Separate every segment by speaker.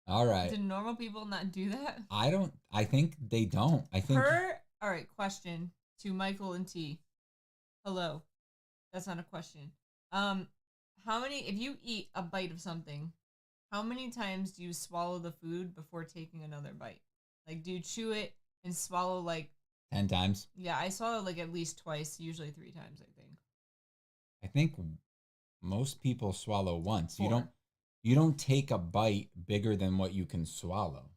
Speaker 1: All right.
Speaker 2: Do normal people not do that?
Speaker 1: I think they don't. I think.
Speaker 2: All right, question to Michael and T. Hello. That's not a question. Um, how many, if you eat a bite of something, how many times do you swallow the food before taking another bite? Like, do you chew it and swallow like
Speaker 1: 10 times.
Speaker 2: Yeah, I swallow like at least twice, usually 3 times, I think.
Speaker 1: I think most people swallow once. You don't
Speaker 2: Four.
Speaker 1: you don't take a bite bigger than what you can swallow.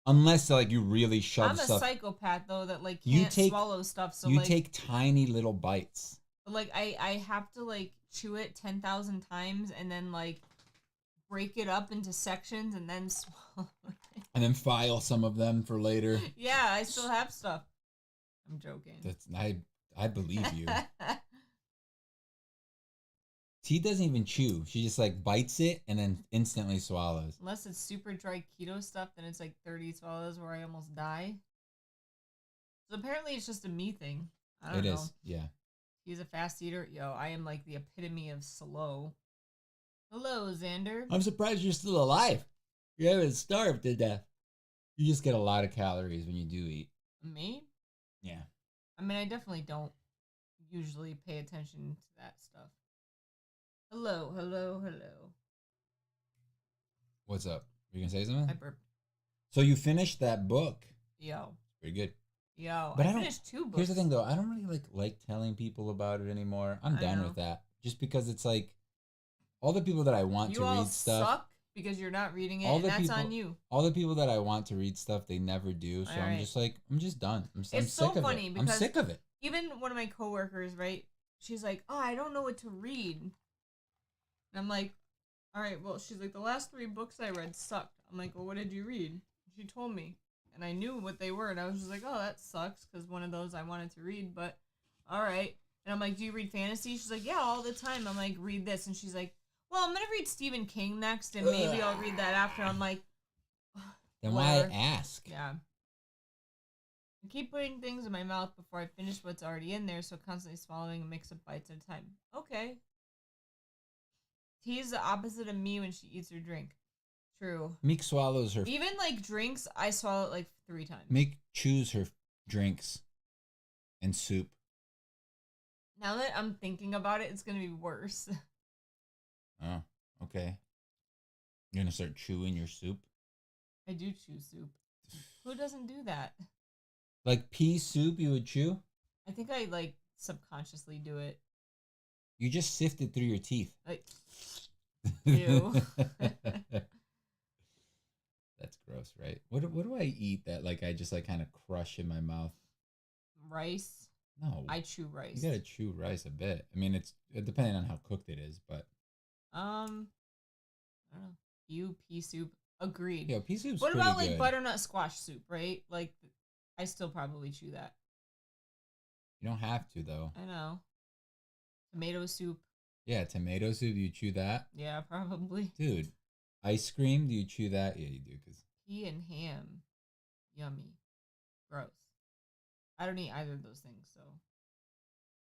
Speaker 1: Unless like you really shove
Speaker 2: I'm a
Speaker 1: stuff.
Speaker 2: psychopath though that like
Speaker 1: You
Speaker 2: can't
Speaker 1: take
Speaker 2: swallow stuff, so
Speaker 1: you
Speaker 2: like
Speaker 1: take tiny little bites.
Speaker 2: like I have to like chew it 10,000 times and then like break it up into sections and then swallow it.
Speaker 1: And then file some of them for later.
Speaker 2: Yeah, I still have stuff. I'm joking.
Speaker 1: That's I believe you. T doesn't even chew. She just like bites it and then instantly swallows.
Speaker 2: Unless it's super dry keto stuff, then it's like 30 swallows where I almost die. So apparently it's just a me thing. I don't
Speaker 1: It
Speaker 2: know.
Speaker 1: is, yeah.
Speaker 2: He's a fast eater. Yo, I am like the epitome of slow. Hello, Xander.
Speaker 1: I'm surprised you're still alive. You haven't starved to death. You just get a lot of calories when you do eat.
Speaker 2: Me?
Speaker 1: Yeah.
Speaker 2: I mean, I definitely don't usually pay attention to that stuff. Hello, hello, hello.
Speaker 1: What's up? You gonna say something?
Speaker 2: I burped.
Speaker 1: So you finished that book.
Speaker 2: Yo.
Speaker 1: Pretty good.
Speaker 2: Yo,
Speaker 1: But
Speaker 2: I
Speaker 1: I don't.
Speaker 2: finished 2 books.
Speaker 1: Here's the thing, though. I don't really like telling people about it anymore. I'm
Speaker 2: I
Speaker 1: done
Speaker 2: know.
Speaker 1: with that. Just because it's like all the people that I want
Speaker 2: You
Speaker 1: to
Speaker 2: all
Speaker 1: read stuff.
Speaker 2: suck because you're not reading it,
Speaker 1: all
Speaker 2: and
Speaker 1: the
Speaker 2: that's
Speaker 1: people,
Speaker 2: on you.
Speaker 1: All the people that I want to read stuff, they never do. So
Speaker 2: All
Speaker 1: I'm
Speaker 2: right.
Speaker 1: just like, I'm just done. I'm
Speaker 2: It's
Speaker 1: sick
Speaker 2: so
Speaker 1: of
Speaker 2: funny
Speaker 1: it.
Speaker 2: because
Speaker 1: I'm sick of it.
Speaker 2: even one of my coworkers, right? She's like, "Oh, I don't know what to read." And I'm like, "All right, well," she's like, "The last 3 books I read sucked." I'm like, "Well, what did you read?" She told me, and I knew what they were, and I was just like, "Oh, that sucks," because one of those I wanted to read, but all right. And I'm like, "Do you read fantasy?" She's like, "Yeah, all the time." I'm like, "Read this," and she's like, "Well, I'm gonna read Stephen King next, and maybe I'll read that after." I'm like,
Speaker 1: Then
Speaker 2: whatever.
Speaker 1: why ask?
Speaker 2: Yeah. I keep putting things in my mouth before I finish what's already in there, so constantly swallowing a mix of bites at a time. Okay. T's the opposite of me when she eats her drink. True.
Speaker 1: Meek swallows her.
Speaker 2: Even like drinks, I swallow it like 3 times.
Speaker 1: Meek chews her drinks and soup.
Speaker 2: Now that I'm thinking about it, it's gonna be worse.
Speaker 1: Oh, okay. You're gonna start chewing your soup?
Speaker 2: I do chew soup. Who doesn't do that?
Speaker 1: Like pea soup you would chew?
Speaker 2: I think I like subconsciously do it.
Speaker 1: You just sift it through your teeth.
Speaker 2: Like, ew.
Speaker 1: That's gross, right? What do I eat that like I just like kind of crush in my mouth?
Speaker 2: Rice.
Speaker 1: No.
Speaker 2: I chew rice.
Speaker 1: You gotta chew rice a bit. I mean, it's depending on how cooked it is, but
Speaker 2: I don't know. Pea soup. Agreed.
Speaker 1: yeah, pea soup's
Speaker 2: What
Speaker 1: pretty
Speaker 2: about like
Speaker 1: good.
Speaker 2: butternut squash soup, right? Like, I still probably chew that.
Speaker 1: You don't have to though.
Speaker 2: I know. Tomato soup.
Speaker 1: Yeah, tomato soup. Do you chew that?
Speaker 2: Yeah, probably.
Speaker 1: Dude, ice cream. Do you chew that? Yeah, you do. Cause
Speaker 2: Pea and ham. Yummy. Gross. I don't eat either of those things, so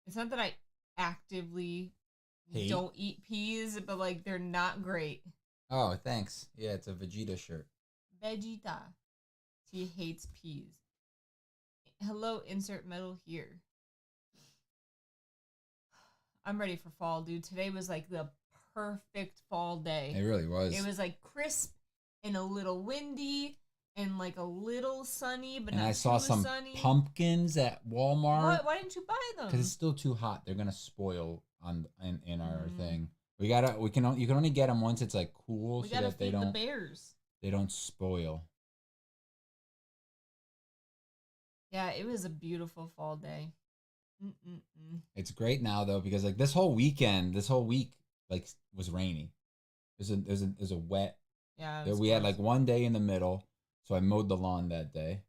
Speaker 2: it's not that I actively
Speaker 1: Hate?
Speaker 2: don't eat peas, but like they're not great.
Speaker 1: Oh, thanks. Yeah, it's a Vegeta shirt.
Speaker 2: Vegeta. She hates peas. Hello, insert metal here. I'm ready for fall, dude. Today was like the perfect fall day.
Speaker 1: It really was.
Speaker 2: It was like crisp and a little windy and like a little sunny, but
Speaker 1: and
Speaker 2: not
Speaker 1: I saw
Speaker 2: too
Speaker 1: some
Speaker 2: sunny.
Speaker 1: pumpkins at Walmart.
Speaker 2: Why didn't you buy them?
Speaker 1: Because it's still too hot. They're gonna spoil in our thing. You can only get them once it's like cool,
Speaker 2: We
Speaker 1: so
Speaker 2: gotta
Speaker 1: that they
Speaker 2: feed the
Speaker 1: don't
Speaker 2: bears.
Speaker 1: spoil.
Speaker 2: Yeah, it was a beautiful fall day.
Speaker 1: It's great now though because like this whole week like was rainy. It was a wet.
Speaker 2: Yeah,
Speaker 1: We had like one day in the middle, so I mowed the lawn that day,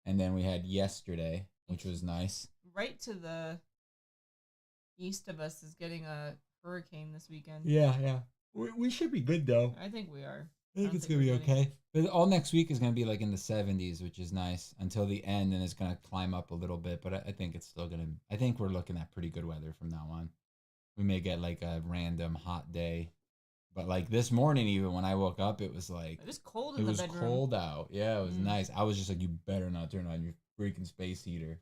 Speaker 1: and then we had yesterday, which was nice.
Speaker 2: Right to the east of us is getting a hurricane this weekend.
Speaker 1: Yeah. We should be good though.
Speaker 2: I think we are.
Speaker 1: I think it's gonna be okay. But all next week is gonna be like in the 70s, which is nice until the end, and it's gonna climb up a little bit. But I think it's still gonna. I think we're looking at pretty good weather from now on. We may get like a random hot day But like this morning, even when I woke up, it was like
Speaker 2: It was cold
Speaker 1: it
Speaker 2: in the
Speaker 1: was
Speaker 2: bedroom.
Speaker 1: cold out. Yeah, it was nice. I was just like, you better not turn on your freaking space heater.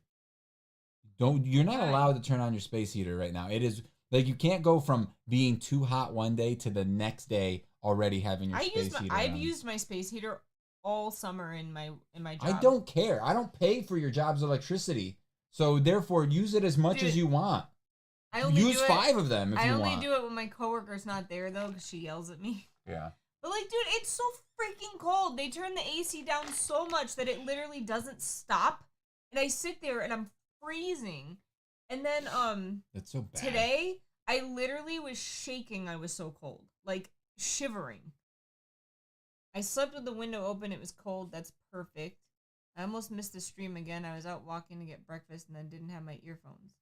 Speaker 1: Don't You're not
Speaker 2: Why?
Speaker 1: allowed to turn on your space heater right now. It is like you can't go from being too hot one day to the next day already having your space heater
Speaker 2: I've
Speaker 1: on.
Speaker 2: used my space heater all summer in my
Speaker 1: I
Speaker 2: job.
Speaker 1: don't care. I don't pay for your job's electricity. So therefore use it as much as
Speaker 2: Dude,
Speaker 1: you want.
Speaker 2: I only
Speaker 1: Use
Speaker 2: do it.
Speaker 1: 5 of them if
Speaker 2: I
Speaker 1: you
Speaker 2: only
Speaker 1: want.
Speaker 2: do it when my coworker's not there though, because she yells at me.
Speaker 1: Yeah.
Speaker 2: But like, dude, it's so freaking cold. They turn the AC down so much that it literally doesn't stop, and I sit there and I'm freezing. And then
Speaker 1: That's so bad.
Speaker 2: today I literally was shaking. I was so cold, like shivering. I slept with the window open. It was cold. That's perfect. I almost missed the stream again. I was out walking to get breakfast and then didn't have my earphones.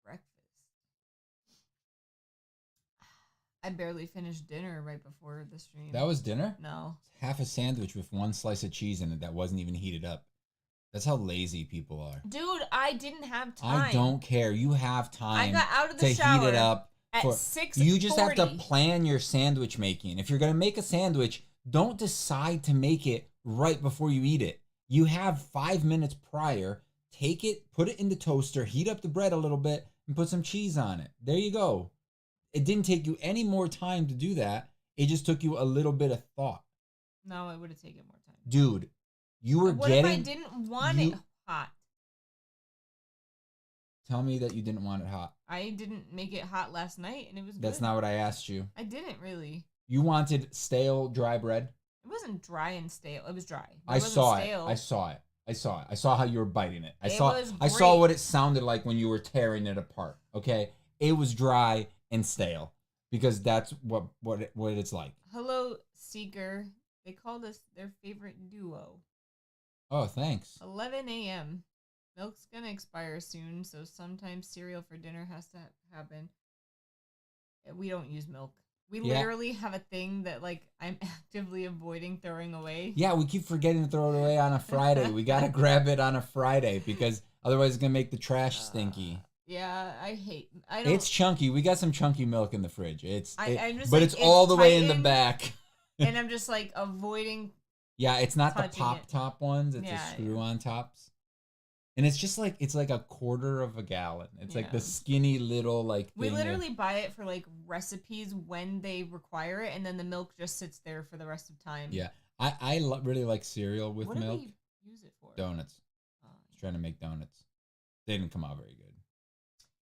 Speaker 2: Breakfast. I barely finished dinner right before the stream.
Speaker 1: That was dinner?
Speaker 2: No.
Speaker 1: Half a sandwich with 1 slice of cheese in it that wasn't even heated up. That's how lazy people are.
Speaker 2: Dude, I didn't have time.
Speaker 1: I don't care. You have time
Speaker 2: I got out of the
Speaker 1: to
Speaker 2: shower
Speaker 1: heat it up.
Speaker 2: at
Speaker 1: For,
Speaker 2: 6:40.
Speaker 1: you just have to plan your sandwich making. If you're going to make a sandwich, don't decide to make it right before you eat it. You have 5 minutes prior. Take it, put it in the toaster, heat up the bread a little bit, and put some cheese on it. There you go. It didn't take you any more time to do that. It just took you a little bit of thought.
Speaker 2: No, it would have taken more time.
Speaker 1: Dude, you were
Speaker 2: what
Speaker 1: getting...
Speaker 2: if I didn't want it hot?
Speaker 1: Tell me that you didn't want it hot.
Speaker 2: I didn't make it hot last night, and it was good.
Speaker 1: That's not what I asked you.
Speaker 2: I didn't really.
Speaker 1: You wanted stale, dry bread?
Speaker 2: It wasn't dry and stale. It was dry.
Speaker 1: I saw it. I saw it. I saw how you were biting it. I saw
Speaker 2: great.
Speaker 1: what it sounded like when you were tearing it apart. Okay? It was dry and stale because that's what it's like.
Speaker 2: Hello, Seeker. They called us their favorite duo.
Speaker 1: Oh, thanks.
Speaker 2: 11 a.m. Milk's gonna expire soon, so sometimes cereal for dinner has to happen. We don't use milk. We literally have a thing that like I'm actively avoiding throwing away.
Speaker 1: Yeah, we keep forgetting to throw it away on a Friday. We gotta grab it on a Friday because otherwise it's gonna make the trash stinky.
Speaker 2: Yeah,
Speaker 1: It's chunky. We got some chunky milk in the fridge.
Speaker 2: But
Speaker 1: it's all the way in the back.
Speaker 2: And I'm just like avoiding.
Speaker 1: Yeah, it's not the top ones. It's the screw-on tops. And it's just like it's like a quarter of a gallon. It's like the skinny little like.
Speaker 2: We literally buy it for like recipes when they require it, and then the milk just sits there for the rest of time.
Speaker 1: Yeah, I really like cereal with milk.
Speaker 2: What do we use it for?
Speaker 1: Donuts. I was trying to make donuts. They didn't come out very good.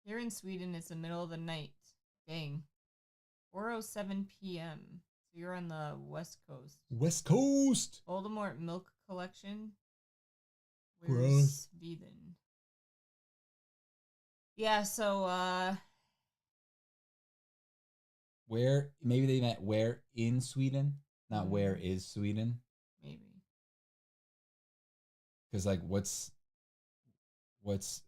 Speaker 2: Here in Sweden, it's the middle of the night. Dang, 4:07 p.m. So you're on the West Coast.
Speaker 1: West Coast.
Speaker 2: Voldemort milk collection.
Speaker 1: Gross.
Speaker 2: Sweden. Yeah, so
Speaker 1: where maybe they meant where in Sweden, not where is Sweden.
Speaker 2: Maybe.
Speaker 1: Because like what's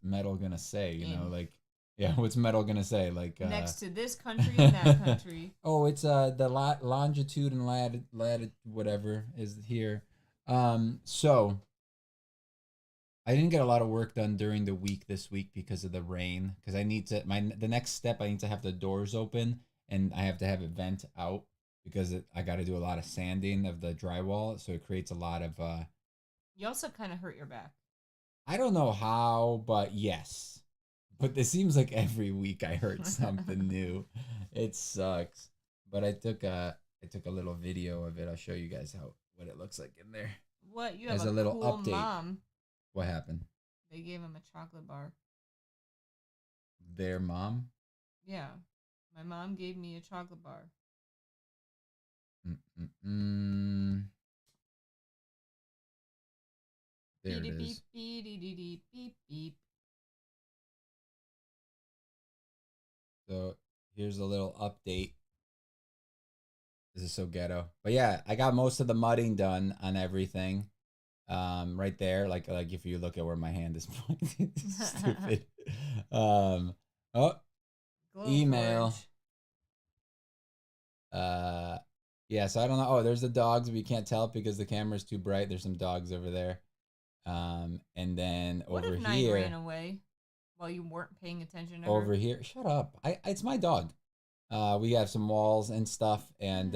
Speaker 1: metal gonna say? You know, like yeah, what's metal gonna say? Like
Speaker 2: next to this country and that country.
Speaker 1: Oh, it's the longitude and latitude whatever is here. So I didn't get a lot of work done during the week this week because of the rain. Because I need to the next step I need to have the doors open and I have to have it vent out because I got to do a lot of sanding of the drywall, so it creates a lot of.
Speaker 2: You also kind of hurt your back.
Speaker 1: I don't know how, but yes. But it seems like every week I hurt something new. It sucks. But I took a little video of it. I'll show you guys what it looks like in there.
Speaker 2: What you have
Speaker 1: a little
Speaker 2: cool
Speaker 1: update.
Speaker 2: Mom.
Speaker 1: What happened?
Speaker 2: They gave him a chocolate bar.
Speaker 1: Their mom?
Speaker 2: Yeah. My mom gave me a chocolate bar.
Speaker 1: There it is.
Speaker 2: Beep.
Speaker 1: So here's a little update. This is so ghetto. But yeah, I got most of the mudding done on everything. Right there, like if you look at where my hand is pointing, stupid. Email. Yeah, so I don't know. Oh, there's the dogs, but you can't tell because the camera's too bright. There's some dogs over there. And then
Speaker 2: what
Speaker 1: over
Speaker 2: if
Speaker 1: here.
Speaker 2: Nine ran away while you weren't paying attention to
Speaker 1: over
Speaker 2: her?
Speaker 1: Here, shut up. It's my dog. We have some walls and stuff, and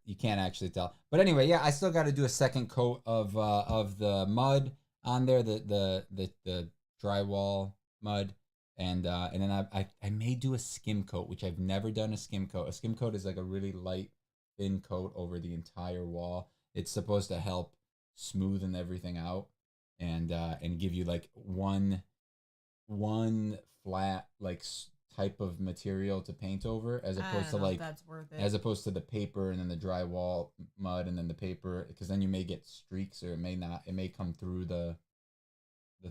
Speaker 1: you can't actually tell. But anyway, yeah, I still got to do a second coat of the mud on there, the drywall mud, and then I may do a skim coat, which I've never done a skim coat. A skim coat is like a really light, thin coat over the entire wall. It's supposed to help smoothen everything out, and give you like one flat like type of material to paint over, as
Speaker 2: I
Speaker 1: opposed
Speaker 2: don't
Speaker 1: to
Speaker 2: know if
Speaker 1: like
Speaker 2: that's worth it.
Speaker 1: as opposed to the paper and then the drywall mud and then the paper, because then you may get streaks, or it may not, it may come through the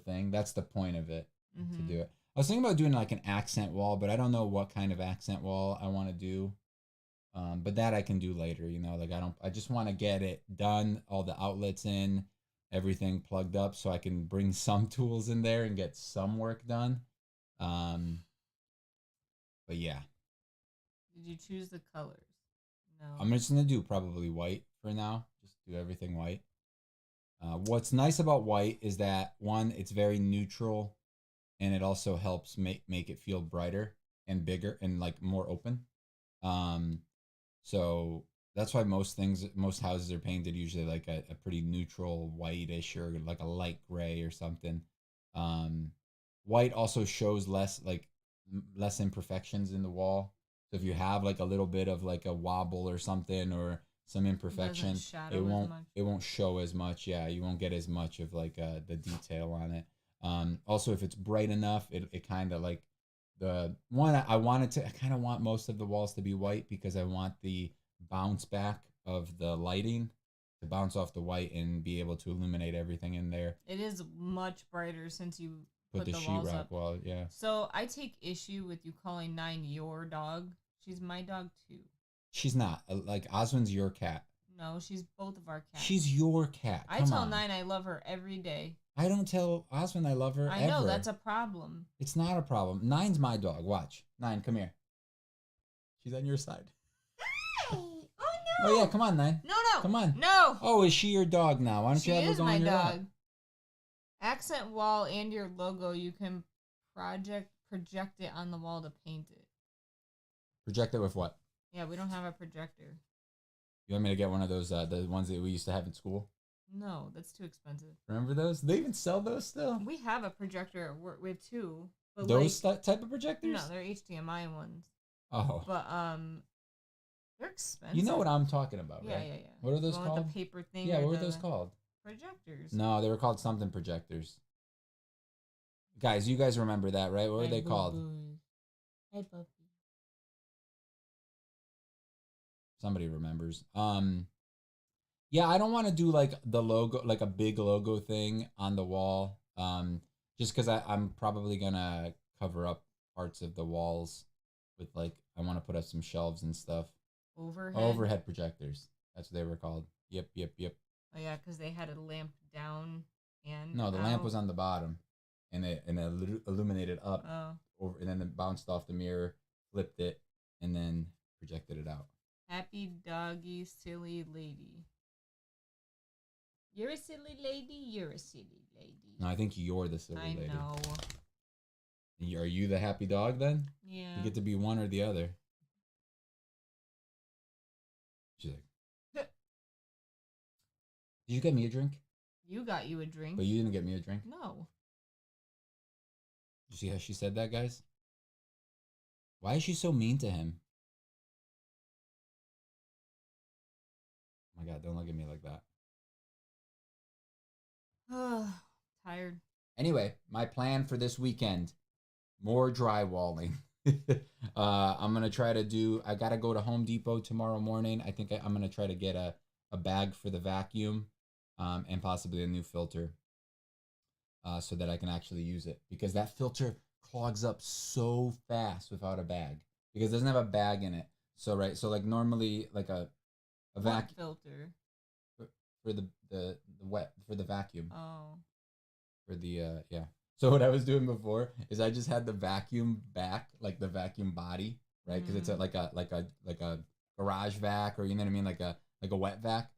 Speaker 1: thing. That's the point of it, to do it. I was thinking about doing like an accent wall, but I don't know what kind of accent wall I want to do. But that I can do later, like I just want to get it done, all the outlets in, everything plugged up, so I can bring some tools in there and get some work done. Um, but yeah,
Speaker 2: Did you choose the colors? No.
Speaker 1: I'm just gonna do probably white for now. Just do everything white. What's nice about white is that, one, it's very neutral, and it also helps make it feel brighter and bigger and like more open. Um, so that's why most houses are painted usually like a pretty neutral whitish, or like a light gray or something. Um, White also shows less imperfections in the wall. So if you have like a little bit of like a wobble or something, or some imperfection, it won't show as much. Yeah, you won't get as much of like the detail on it. Also, if it's bright enough, it kind of like, the one I kind of want most of the walls to be white, because I want the bounce back of the lighting to bounce off the white and be able to illuminate everything in there.
Speaker 2: It is much brighter since you
Speaker 1: Put the
Speaker 2: walls
Speaker 1: sheetrock
Speaker 2: up.
Speaker 1: wall, yeah.
Speaker 2: So I take issue with you calling 9 your dog. She's my dog too.
Speaker 1: She's not. Like, Osmond's your cat.
Speaker 2: No, she's both of our cats.
Speaker 1: She's your cat.
Speaker 2: I tell 9 I love her every day.
Speaker 1: I don't tell Osmond I love her
Speaker 2: I
Speaker 1: ever.
Speaker 2: know, that's a problem.
Speaker 1: It's not a problem. 9's my dog. Watch. 9, come here. She's on your side.
Speaker 2: Hi! Oh no!
Speaker 1: Oh yeah, come on, 9.
Speaker 2: No!
Speaker 1: Come on.
Speaker 2: No!
Speaker 1: Oh, is she your dog now? Why don't you have her go on your lap?
Speaker 2: Accent wall and your logo, you can project it on the wall to paint it.
Speaker 1: Project it with what?
Speaker 2: Yeah, we don't have a projector.
Speaker 1: You want me to get one of those, the ones that we used to have in school?
Speaker 2: No, that's too expensive.
Speaker 1: Remember those? They even sell those still?
Speaker 2: We have a projector at work. We have 2. But
Speaker 1: those type of projectors?
Speaker 2: No, they're HDMI ones.
Speaker 1: Oh.
Speaker 2: But, they're expensive.
Speaker 1: You know what I'm talking about, right?
Speaker 2: Yeah.
Speaker 1: What are those called?
Speaker 2: The paper thing.
Speaker 1: Yeah, what were those called?
Speaker 2: Projectors.
Speaker 1: No, they were called something projectors. Guys, you guys remember that, right? What were they called?
Speaker 2: Hey, puppy.
Speaker 1: Somebody remembers. Yeah, I don't want to do like the logo, like a big logo thing on the wall. Just because I'm probably gonna cover up parts of the walls with, like, I want to put up some shelves and stuff. Overhead projectors. That's what they were called. Yep.
Speaker 2: Oh yeah, because they had a lamp down and
Speaker 1: no, the lamp was on the bottom, and it illuminated up. Over, and then it bounced off the mirror, flipped it, and then projected it out.
Speaker 2: Happy doggy, silly lady. You're a silly lady. You're a silly lady.
Speaker 1: No, I think you're the silly lady.
Speaker 2: I know.
Speaker 1: Are you the happy dog then?
Speaker 2: Yeah.
Speaker 1: You get to be one or the other. She's like, did you get me a drink?
Speaker 2: You got you a drink.
Speaker 1: But you didn't get me a drink?
Speaker 2: No.
Speaker 1: You see how she said that, guys? Why is she so mean to him? Oh my God, don't look at me like that.
Speaker 2: Tired.
Speaker 1: Anyway, my plan for this weekend, more drywalling. I'm going to try to do, I got to go to Home Depot tomorrow morning. I think I'm going to try to get a bag for the vacuum, and possibly a new filter, so that I can actually use it. Because that filter clogs up so fast without a bag. Because it doesn't have a bag in it. So, right, so like normally, like a vacuum
Speaker 2: filter
Speaker 1: for the wet, for the vacuum.
Speaker 2: Oh.
Speaker 1: For the yeah. So what I was doing before is I just had the vacuum back, like the vacuum body, right? Because it's like a garage vac, or you know what I mean, like a wet vac.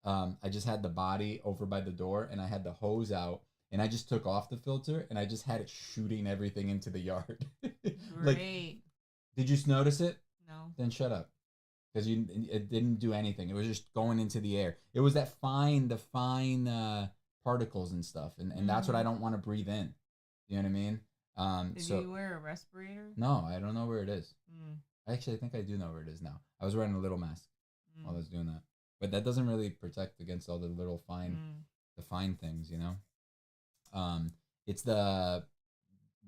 Speaker 1: I just had the body over by the door, and I had the hose out, and I just took off the filter, and I just had it shooting everything into the yard.
Speaker 2: Great.
Speaker 1: Like, did you notice it?
Speaker 2: No.
Speaker 1: Then shut up. Because it didn't do anything. It was just going into the air. It was the fine particles and stuff, and that's what I don't want to breathe in. You know what I mean?
Speaker 2: Did you wear a respirator?
Speaker 1: No, I don't know where it is.
Speaker 2: Mm.
Speaker 1: Actually, I think I do know where it is now. I was wearing a little mask while I was doing that, but that doesn't really protect against all the little the fine things, you know. It's the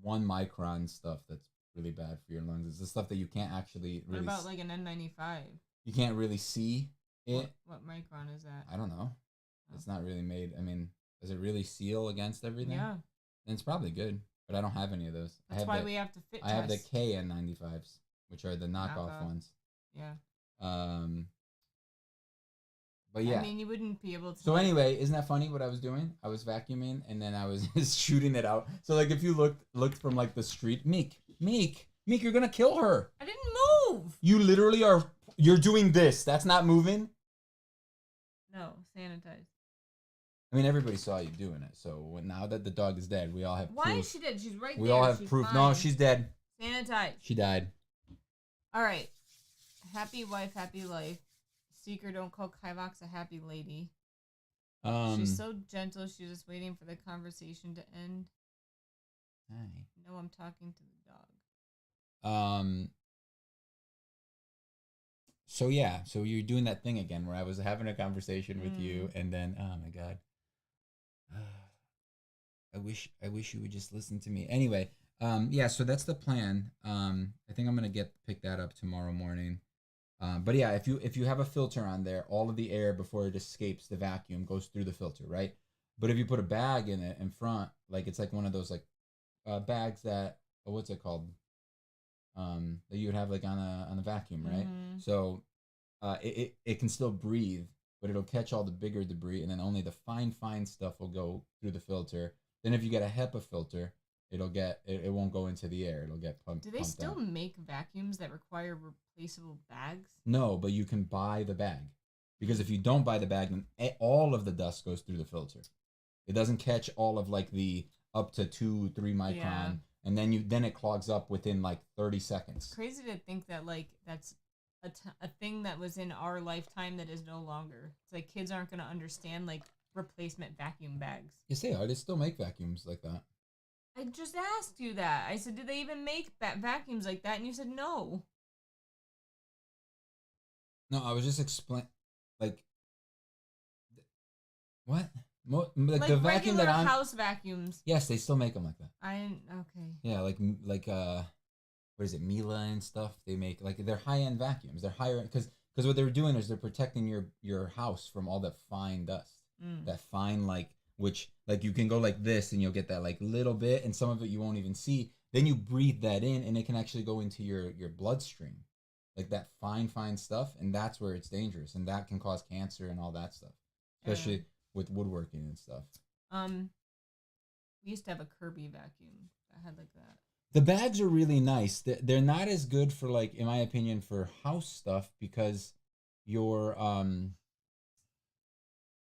Speaker 1: 1 micron stuff that's really bad for your lungs. It's the stuff that you can't actually really.
Speaker 2: What about like an N95?
Speaker 1: You can't really see it.
Speaker 2: What micron is that?
Speaker 1: I don't know. Oh. It's not really made. I mean, does it really seal against everything?
Speaker 2: Yeah.
Speaker 1: Then it's probably good, but I don't have any of those.
Speaker 2: That's why we have to fit.
Speaker 1: I have the KN95s, which are the knockoff ones.
Speaker 2: Yeah.
Speaker 1: But yeah.
Speaker 2: I mean, you wouldn't be able to.
Speaker 1: So anyway, isn't that funny what I was doing? I was vacuuming and then I was shooting it out. So like if you looked from like the street, Meek, you're gonna kill her.
Speaker 2: I didn't move.
Speaker 1: You literally are. You're doing this. That's not moving.
Speaker 2: No, sanitize.
Speaker 1: I mean, everybody saw you doing it. So now that the dog is dead, we all have proof.
Speaker 2: Why is she dead? She's right there.
Speaker 1: We all have proof. Fine. No, she's dead.
Speaker 2: Sanitize.
Speaker 1: She died.
Speaker 2: All right. Happy wife, happy life. Seeker, don't call Kivox a happy lady. She's so gentle. She's just waiting for the conversation to end.
Speaker 1: Hi.
Speaker 2: No, I'm talking to the dog.
Speaker 1: So yeah, so you're doing that thing again where I was having a conversation with you, and then oh my god, I wish you would just listen to me. Anyway, yeah, so that's the plan. I think I'm gonna pick that up tomorrow morning. But yeah, if you have a filter on there, all of the air before it escapes the vacuum goes through the filter, right? But if you put a bag in it in front, like it's like one of those like bags that what's it called? That you would have like on a vacuum, right? Mm-hmm. So it can still breathe, but it'll catch all the bigger debris, and then only the fine stuff will go through the filter. Then if you get a HEPA filter, it won't go into the air. It'll get pumped.
Speaker 2: Do they still make vacuums that require replaceable bags?
Speaker 1: No, but you can buy the bag, because if you don't buy the bag, then all of the dust goes through the filter. It doesn't catch all of like the up to 2-3 micron. Yeah. And then it clogs up within like 30 seconds.
Speaker 2: It's crazy to think that like that's a thing that was in our lifetime that is no longer. It's like kids aren't going to understand like replacement vacuum bags.
Speaker 1: Yes, they are. They still make vacuums like that.
Speaker 2: I just asked you that. I said, do they even make vacuums like that? And you said no.
Speaker 1: No, I was just explaining. Like, what? Like the vacuum that I'm
Speaker 2: house vacuums.
Speaker 1: Yes, they still make them like that.
Speaker 2: Okay.
Speaker 1: Yeah, like what is it, Miele and stuff? They make like they're high end vacuums. They're higher because what they're doing is they're protecting your house from all that fine dust. That fine which like you can go like this and you'll get that like little bit, and some of it you won't even see. Then you breathe that in and it can actually go into your bloodstream, like that fine stuff, and that's where it's dangerous, and that can cause cancer and all that stuff, especially with woodworking and stuff.
Speaker 2: We used to have a Kirby vacuum that had like that.
Speaker 1: The bags are really nice. They're not as good for like, in my opinion, for house stuff because you're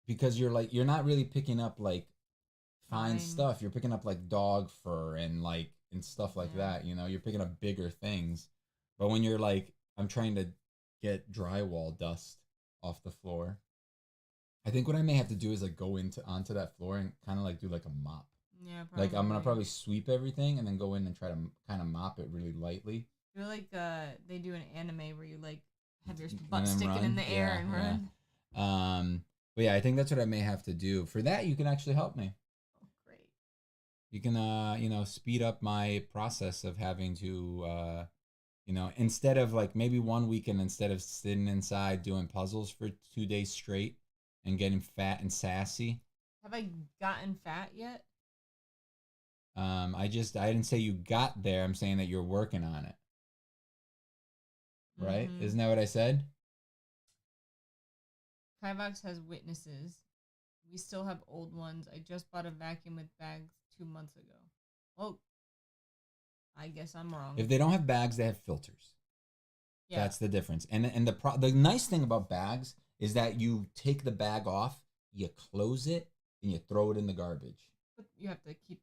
Speaker 1: not really picking up like fine stuff. You're picking up like dog fur and stuff like that. You know, you're picking up bigger things. But when you're like, I'm trying to get drywall dust off the floor, I think what I may have to do is like go onto that floor and kind of like do like a mop.
Speaker 2: Yeah, probably.
Speaker 1: Like I'm gonna probably sweep everything and then go in and try to kind of mop it really lightly.
Speaker 2: I feel like they do an anime where you like have your butt sticking in the air and run.
Speaker 1: But yeah, I think that's what I may have to do. For that, you can actually help me.
Speaker 2: Oh, great.
Speaker 1: You can speed up my process of having to instead of like maybe one weekend, instead of sitting inside doing puzzles for 2 days straight and getting fat and sassy.
Speaker 2: Have I gotten fat yet?
Speaker 1: I didn't say you got there. I'm saying that you're working on it. Right? Mm-hmm. Isn't that what I said?
Speaker 2: Kivox has witnesses. We still have old ones. I just bought a vacuum with bags 2 months ago. Well, I guess I'm wrong.
Speaker 1: If they don't have bags, they have filters. Yeah. That's the difference. And the nice thing about bags is that you take the bag off, you close it, and you throw it in the garbage.
Speaker 2: But you have to keep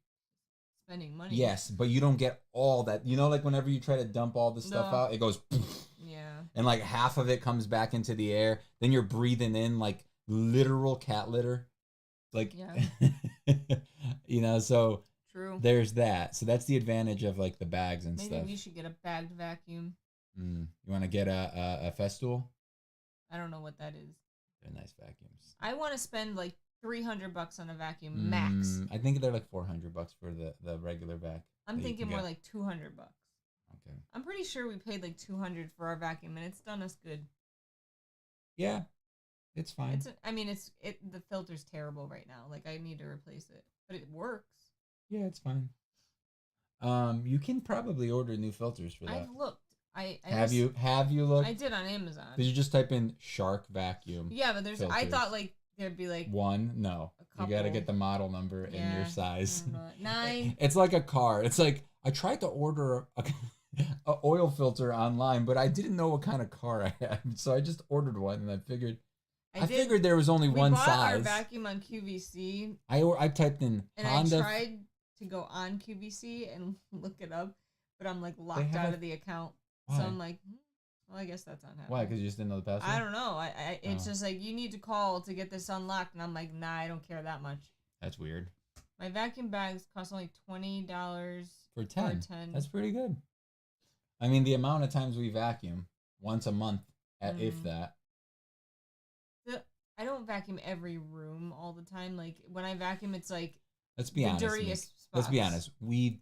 Speaker 2: spending money.
Speaker 1: Yes, but you don't get all that. You know, like whenever you try to dump all the stuff out, it goes poof.
Speaker 2: Yeah.
Speaker 1: and like half of it comes back into the air. Then you're breathing in like literal cat litter. Like, you know, so
Speaker 2: True.
Speaker 1: there's that. So that's the advantage of like the bags and
Speaker 2: Maybe
Speaker 1: stuff.
Speaker 2: we should get a bagged vacuum.
Speaker 1: You want to get a Festool?
Speaker 2: I don't know what that is.
Speaker 1: They're nice vacuums.
Speaker 2: I want to spend like $300 on a vacuum max.
Speaker 1: I think they're like $400 for the regular vac.
Speaker 2: I'm thinking more like $200.
Speaker 1: Okay.
Speaker 2: I'm pretty sure we paid like $200 for our vacuum, and it's done us good.
Speaker 1: Yeah, it's fine.
Speaker 2: The filter's terrible right now. Like I need to replace it, but it works.
Speaker 1: Yeah, it's fine. You can probably order new filters for that.
Speaker 2: I've looked.
Speaker 1: Have you looked?
Speaker 2: I did on Amazon.
Speaker 1: Did you just type in shark vacuum?
Speaker 2: Yeah, but there's.
Speaker 1: filters?
Speaker 2: I thought like there'd be like
Speaker 1: one. No, you gotta get the model number and your size.
Speaker 2: 9.
Speaker 1: It's like a car. It's like I tried to order a oil filter online, but I didn't know what kind of car I had, so I just ordered one, and I figured there was only one size.
Speaker 2: We bought our vacuum on QVC.
Speaker 1: I typed in
Speaker 2: and
Speaker 1: Honda.
Speaker 2: I tried to go on QVC and look it up, but I'm like locked out of the account.
Speaker 1: Why?
Speaker 2: So I'm like, well, I guess that's not happening.
Speaker 1: Why? Because you just didn't know the password?
Speaker 2: I don't know. It's just like, you need to call to get this unlocked. And I'm like, nah, I don't care that much.
Speaker 1: That's weird.
Speaker 2: My vacuum bags cost only $20
Speaker 1: for 10. That's pretty good. I mean, the amount of times we vacuum, once a month, if that.
Speaker 2: I don't vacuum every room all the time. Like, when I vacuum, it's like
Speaker 1: Let's be honest,
Speaker 2: dirtiest spots.
Speaker 1: Let's be honest. We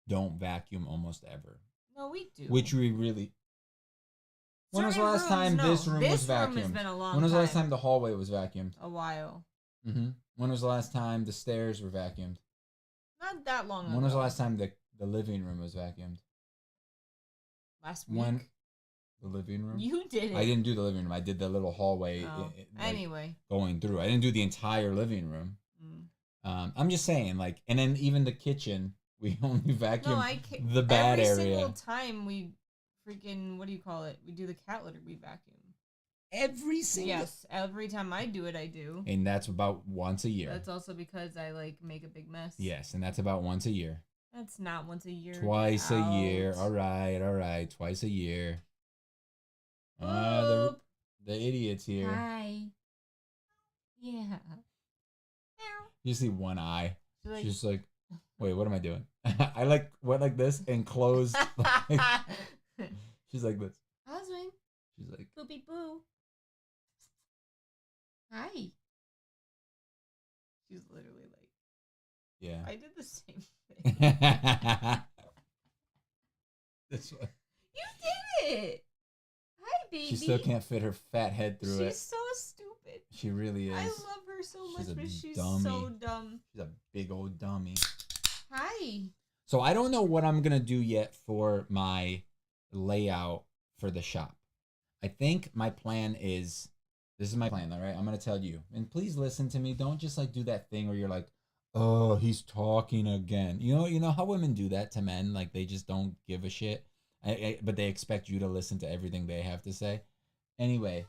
Speaker 1: don't vacuum almost ever.
Speaker 2: No, we do.
Speaker 1: Which we really... When was the last time this room was vacuumed?
Speaker 2: This room has been a long time.
Speaker 1: When was the last time the hallway was vacuumed?
Speaker 2: A while.
Speaker 1: Mm-hmm. When was the last time the stairs were vacuumed?
Speaker 2: Not that long ago.
Speaker 1: When was the last time the living room was vacuumed?
Speaker 2: Last week.
Speaker 1: When the living room?
Speaker 2: You did it.
Speaker 1: I didn't do the living room. I did the little hallway.
Speaker 2: Anyway.
Speaker 1: Going through. I didn't do the entire living room. I'm just saying, like, and then even the kitchen, we only vacuum the bad area.
Speaker 2: Every single time we freaking, what do you call it? We do the cat litter, we vacuum.
Speaker 1: Every single...
Speaker 2: Yes, every time I do it, I do.
Speaker 1: And that's about once a year.
Speaker 2: That's also because I, like, make a big mess.
Speaker 1: Yes, and that's about once a year.
Speaker 2: That's not once a year.
Speaker 1: Twice a year. All right. Twice a year. The idiot's here.
Speaker 2: Hi. Yeah.
Speaker 1: You see one eye. She's just like, wait, what am I doing? I went like this and closed. She's like this.
Speaker 2: Husband.
Speaker 1: She's like,
Speaker 2: boopy boo. Hi. She's literally like,
Speaker 1: yeah.
Speaker 2: I did the same thing.
Speaker 1: This one.
Speaker 2: You did it. Hi, baby.
Speaker 1: She still can't fit her fat head through it.
Speaker 2: She's so stupid.
Speaker 1: She really is.
Speaker 2: I love her so much, but she's
Speaker 1: dummy.
Speaker 2: so dumb.
Speaker 1: She's a big old dummy.
Speaker 2: Hi.
Speaker 1: So I don't know what I'm going to do yet for my layout for the shop. I think my plan is, this is my plan, all right? I'm going to tell you. And please listen to me. Don't just like do that thing where you're like, oh, he's talking again. You know how women do that to men? Like they just don't give a shit. But they expect you to listen to everything they have to say. Anyway,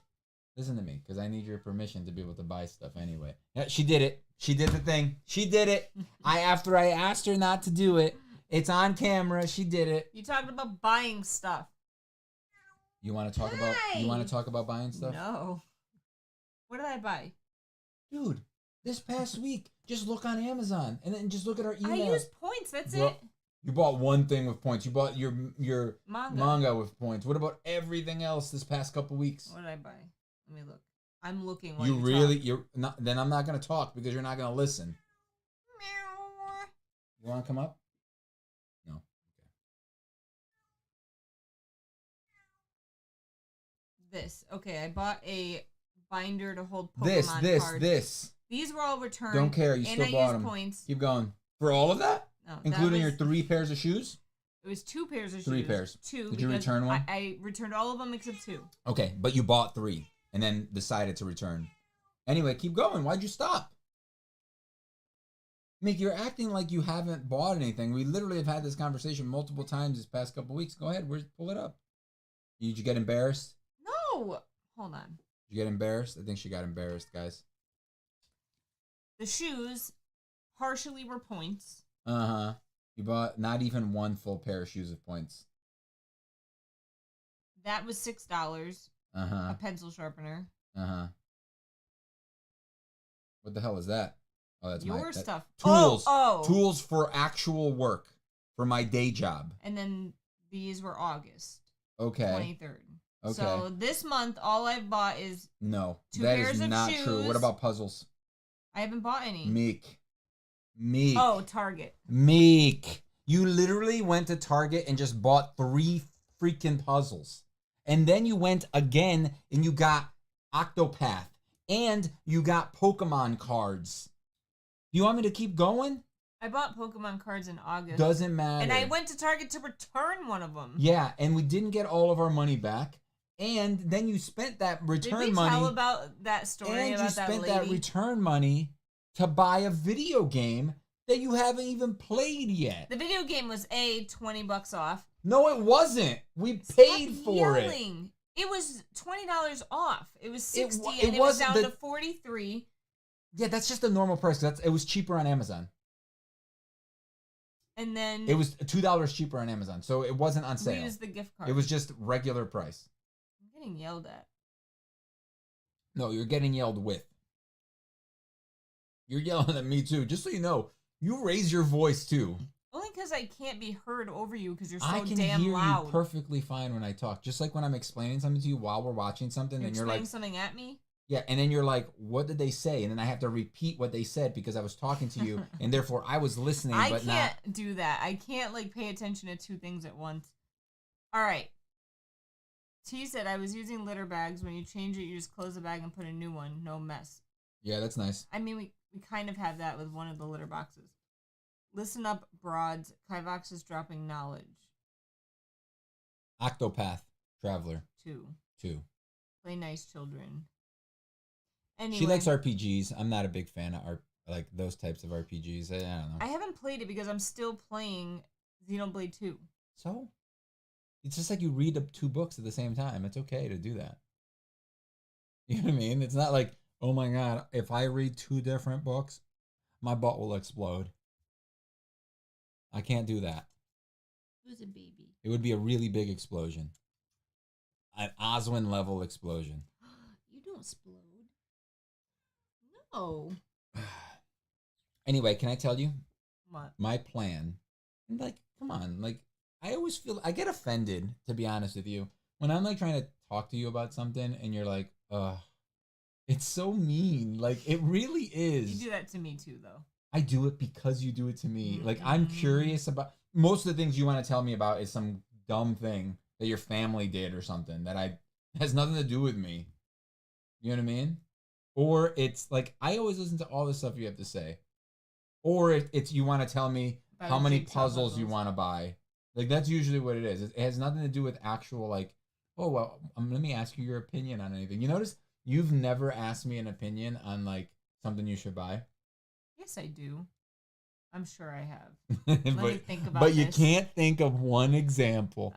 Speaker 1: listen to me, because I need your permission to be able to buy stuff anyway. Yeah, she did it. She did the thing. She did it. After I asked her not to do it, it's on camera. She did it.
Speaker 2: You talked about buying stuff.
Speaker 1: You want to talk about buying stuff?
Speaker 2: No. What did I buy?
Speaker 1: Dude, this past week, just look on Amazon and then just look at our email.
Speaker 2: I use points. That's it.
Speaker 1: You bought one thing with points. You bought your
Speaker 2: manga
Speaker 1: with points. What about everything else this past couple weeks?
Speaker 2: What did I buy? Let me look. I'm looking.
Speaker 1: You're not. Then I'm not gonna talk because you're not gonna listen.
Speaker 2: Meow.
Speaker 1: You want to come up? No. Okay.
Speaker 2: This. Okay, I bought a binder to hold Pokemon cards.
Speaker 1: This.
Speaker 2: These were all returned.
Speaker 1: Don't care. You still bought them.
Speaker 2: Points.
Speaker 1: Keep going. For all of that?
Speaker 2: No,
Speaker 1: including your 3 pairs of shoes?
Speaker 2: It was 2 pairs of shoes.
Speaker 1: 3 pairs.
Speaker 2: 2.
Speaker 1: Did you return one?
Speaker 2: I returned all of them except 2.
Speaker 1: Okay, but you bought 3 and then decided to return. Anyway, keep going. Why'd you stop? Mick, you're acting like you haven't bought anything. We literally have had this conversation multiple times this past couple weeks. Go ahead. Pull it up. Did you get embarrassed?
Speaker 2: No. Hold on.
Speaker 1: Did you get embarrassed? I think she got embarrassed, guys.
Speaker 2: The shoes partially were points.
Speaker 1: Uh-huh. You bought not even 1 full pair of shoes with points.
Speaker 2: That was $6.
Speaker 1: Uh-huh.
Speaker 2: A pencil sharpener.
Speaker 1: Uh-huh. What the hell is that? Oh, that's
Speaker 2: your stuff.
Speaker 1: Tools.
Speaker 2: Oh.
Speaker 1: Tools for actual work for my day job.
Speaker 2: And then these were August.
Speaker 1: Okay.
Speaker 2: 23rd.
Speaker 1: Okay.
Speaker 2: So this month, all I've bought is two
Speaker 1: that
Speaker 2: pairs
Speaker 1: is
Speaker 2: of
Speaker 1: not
Speaker 2: shoes.
Speaker 1: true. What about puzzles?
Speaker 2: I haven't bought any.
Speaker 1: Meek.
Speaker 2: Oh, Target.
Speaker 1: Meek. You literally went to Target and just bought 3 freaking puzzles. And then you went again and you got Octopath. And you got Pokemon cards. You want me to keep going?
Speaker 2: I bought Pokemon cards in August.
Speaker 1: Doesn't matter.
Speaker 2: And I went to Target to return one of them.
Speaker 1: Yeah, and we didn't get all of our money back. And then you spent that return
Speaker 2: Did we
Speaker 1: money.
Speaker 2: tell about that story about that lady?
Speaker 1: And you spent that return money to buy a video game that you haven't even played yet.
Speaker 2: The video game was $20 off.
Speaker 1: No, it wasn't. We paid for it.
Speaker 2: It was $20 off. It was $60
Speaker 1: it
Speaker 2: and it was down to $43.
Speaker 1: Yeah, that's just the normal price. It was cheaper on Amazon.
Speaker 2: And then
Speaker 1: it was $2 cheaper on Amazon, so it wasn't on sale.
Speaker 2: We used the gift card.
Speaker 1: It was just regular price.
Speaker 2: I'm getting yelled at.
Speaker 1: No, you're getting yelled with. You're yelling at me too. Just so you know, you raise your voice too.
Speaker 2: Only because I can't be heard over you because you're so
Speaker 1: damn loud. I can hear you perfectly fine when I talk. Just like when I'm explaining something to you while we're watching something, and you're like
Speaker 2: something at me.
Speaker 1: Yeah, and then you're like, "What did they say?" And then I have to repeat what they said because I was talking to you, and therefore I was listening.
Speaker 2: I can't do that. I can't pay attention to 2 things at once. All right. T said I was using litter bags. When you change it, you just close the bag and put a new one. No mess.
Speaker 1: Yeah, that's nice.
Speaker 2: I mean, we kind of have that with one of the litter boxes. Listen up, broads. Kivox is dropping knowledge.
Speaker 1: Octopath Traveler
Speaker 2: 2. Play nice, children. Anyway,
Speaker 1: she likes RPGs. I'm not a big fan of those types of RPGs. I don't know.
Speaker 2: I haven't played it because I'm still playing Xenoblade 2.
Speaker 1: So? It's just like you read 2 books at the same time. It's okay to do that. You know what I mean? It's not like, oh my God, if I read 2 different books, my butt will explode. I can't do that.
Speaker 2: Who's a baby?
Speaker 1: It would be a really big explosion. An Oswin level explosion.
Speaker 2: You don't explode. No.
Speaker 1: Anyway, can I tell you?
Speaker 2: What?
Speaker 1: My plan. Come on. I always feel, I get offended, to be honest with you, when I'm trying to talk to you about something and you're like, ugh. It's so mean. It really is.
Speaker 2: You do that to me too, though.
Speaker 1: I do it because you do it to me. I'm curious about, most of the things you want to tell me about is some dumb thing that your family did or something that has nothing to do with me. You know what I mean? Or it's I always listen to all the stuff you have to say. Or it's you want to tell me how many puzzles you want to buy. That's usually what it is. It has nothing to do with actual oh, well, let me ask you your opinion on anything. You notice you've never asked me an opinion on something you should buy?
Speaker 2: Yes, I do. I'm sure I have. Let me think about
Speaker 1: But you can't think of one example.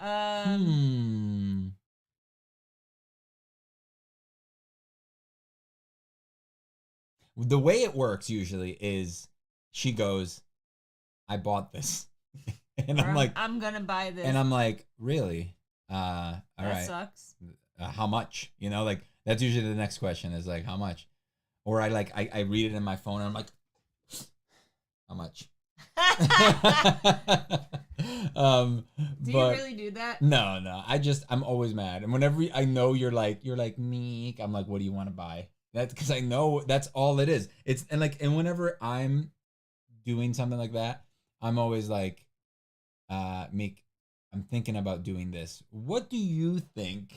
Speaker 1: The way it works usually is she goes, I bought this. And I'm like,
Speaker 2: I'm going to buy this.
Speaker 1: And I'm like, really? All
Speaker 2: right. That sucks.
Speaker 1: How much? That's usually the next question is how much? Or I read it in my phone and I'm like, how much?
Speaker 2: Do you really do that?
Speaker 1: No. I'm always mad. And whenever I know you're like meek, I'm like, what do you want to buy? That's because I know that's all it is. And whenever I'm doing something like that, I'm always like, Meek, I'm thinking about doing this. What do you think?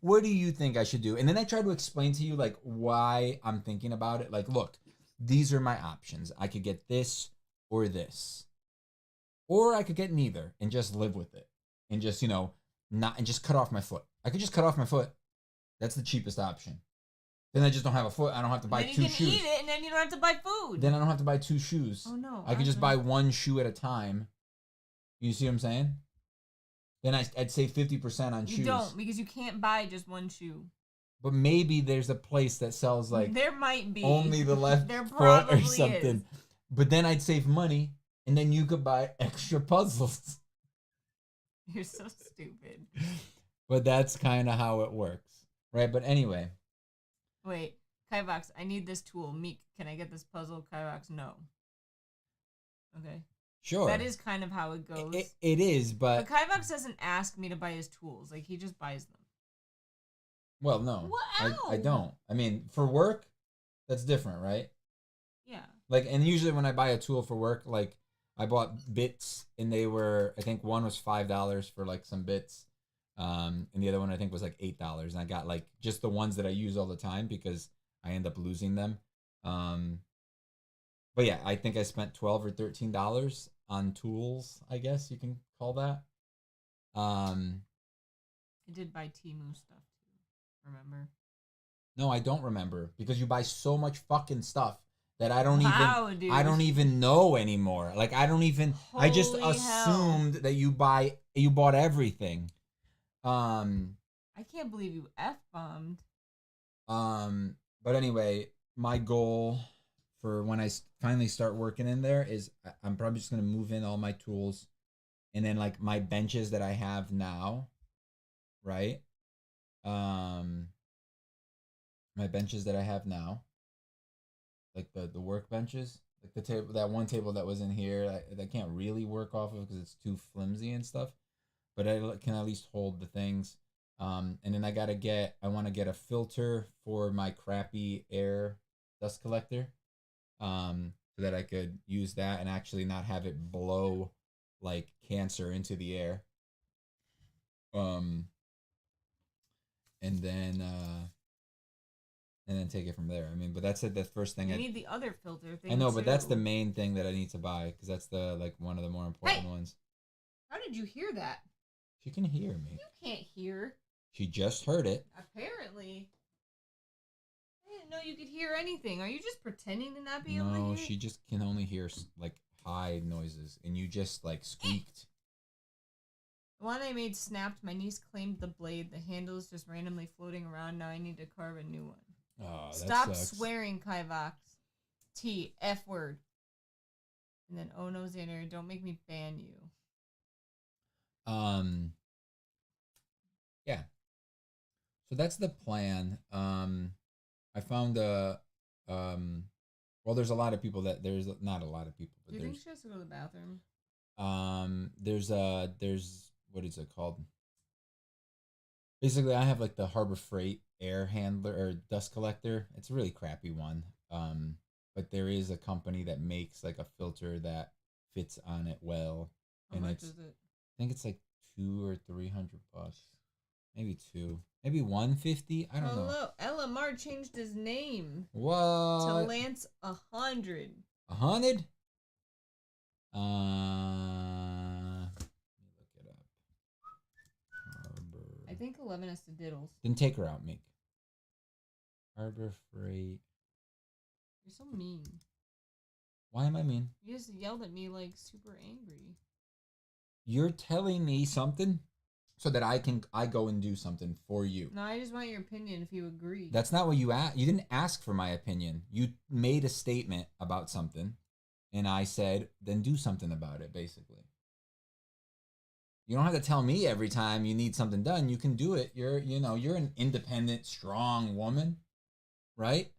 Speaker 1: What do you think I should do? And then I try to explain to you why I'm thinking about it. Look, these are my options. I could get this or this. Or I could get neither and just live with it. And just, and just cut off my foot. I could just cut off my foot. That's the cheapest option. Then I just don't have a foot. I don't have to buy 2 shoes. Then you can
Speaker 2: eat it and then you don't have to buy food.
Speaker 1: Then I don't have to buy 2 shoes.
Speaker 2: Oh, no.
Speaker 1: I could just buy 1 shoe at a time. You see what I'm saying? Then I'd save 50% on shoes.
Speaker 2: You don't, because you can't buy just 1 shoe.
Speaker 1: But maybe there's a place that sells
Speaker 2: there might be
Speaker 1: only the left
Speaker 2: there
Speaker 1: foot or something.
Speaker 2: Is.
Speaker 1: But then I'd save money, and then you could buy extra puzzles.
Speaker 2: You're so stupid.
Speaker 1: but that's kind of how it works, right? But anyway,
Speaker 2: Wait, Kivox, I need this tool. Meek, can I get this puzzle? Kivox, no. Okay.
Speaker 1: sure.
Speaker 2: That is kind of how it goes.
Speaker 1: It is,
Speaker 2: But
Speaker 1: but
Speaker 2: Kivox doesn't ask me to buy his tools. Like, he just buys them.
Speaker 1: well, no,
Speaker 2: Wow.
Speaker 1: I don't. I mean, for work, that's different, right?
Speaker 2: Yeah.
Speaker 1: Like, and usually when I buy a tool for work, like I bought bits, and they were, I think one was $5 for like some bits, and the other one I think was like $8, and I got like just the ones that I use all the time because I end up losing them. But yeah, I think I spent $12 or $13 on tools. I guess you can call that.
Speaker 2: I did buy Temu stuff too. Remember?
Speaker 1: No, I don't remember because you buy so much fucking stuff that I
Speaker 2: Dude.
Speaker 1: I don't even know anymore. Like I don't even I just
Speaker 2: Holy
Speaker 1: assumed
Speaker 2: hell.
Speaker 1: that you bought everything.
Speaker 2: I can't believe you F-bombed.
Speaker 1: But anyway, my goal for when I finally start working in there is I'm probably just going to move in all my tools and then like my benches that I have now, right? My benches that I have now, like the work benches, like the table, that one table that was in here, I can't really work off of because it's too flimsy and stuff. But I can at least hold the things. And then I want to get a filter for my crappy air dust collector, so that I could use that and actually not have it blow like cancer into the air. Um, and then take it from there. I mean, but that's it. The first thing
Speaker 2: You need the other filter thing.
Speaker 1: I know, but that's
Speaker 2: too.
Speaker 1: the main thing that I need to buy because that's the like one of the more important ones.
Speaker 2: How did you hear that?
Speaker 1: She can hear me.
Speaker 2: You can't hear.
Speaker 1: She just heard it.
Speaker 2: Apparently. I didn't know you could hear anything. Are you just pretending to not be able to
Speaker 1: No,
Speaker 2: hear?
Speaker 1: she just can only hear like high noises, and you just like squeaked.
Speaker 2: The one I made snapped. My niece claimed the blade. The handle is just randomly floating around. Now I need to carve a new one.
Speaker 1: Oh, that
Speaker 2: Stop
Speaker 1: sucks.
Speaker 2: swearing, Kivox. T, F word. And then, oh no, Xander, don't make me ban you.
Speaker 1: Yeah. So that's the plan. I found well, there's a lot of people that there's not a lot of people, but
Speaker 2: Do you think
Speaker 1: there's
Speaker 2: she has to go to the bathroom?
Speaker 1: there's what is it called? Basically, I have like the Harbor Freight air handler or dust collector. It's a really crappy one. But there is a company that makes like a filter that fits on it well.
Speaker 2: How much is it?
Speaker 1: I think it's like $200 or $300. Maybe two. Maybe 150. I don't know.
Speaker 2: Hello, LMR changed his name
Speaker 1: What?
Speaker 2: to Lance 100.
Speaker 1: 100? Let me look it up. Harbor.
Speaker 2: I think 11 has to diddles.
Speaker 1: Then take her out, Meek. Harbor Freight.
Speaker 2: You're so mean.
Speaker 1: Why am I mean?
Speaker 2: You just yelled at me like super angry.
Speaker 1: You're telling me something so that I go and do something for you.
Speaker 2: No, I just want your opinion if you agree.
Speaker 1: That's not what you asked. You didn't ask for my opinion. You made a statement about something, and I said, then do something about it, basically. You don't have to tell me every time you need something done. You can do it. You're an independent, strong woman, right?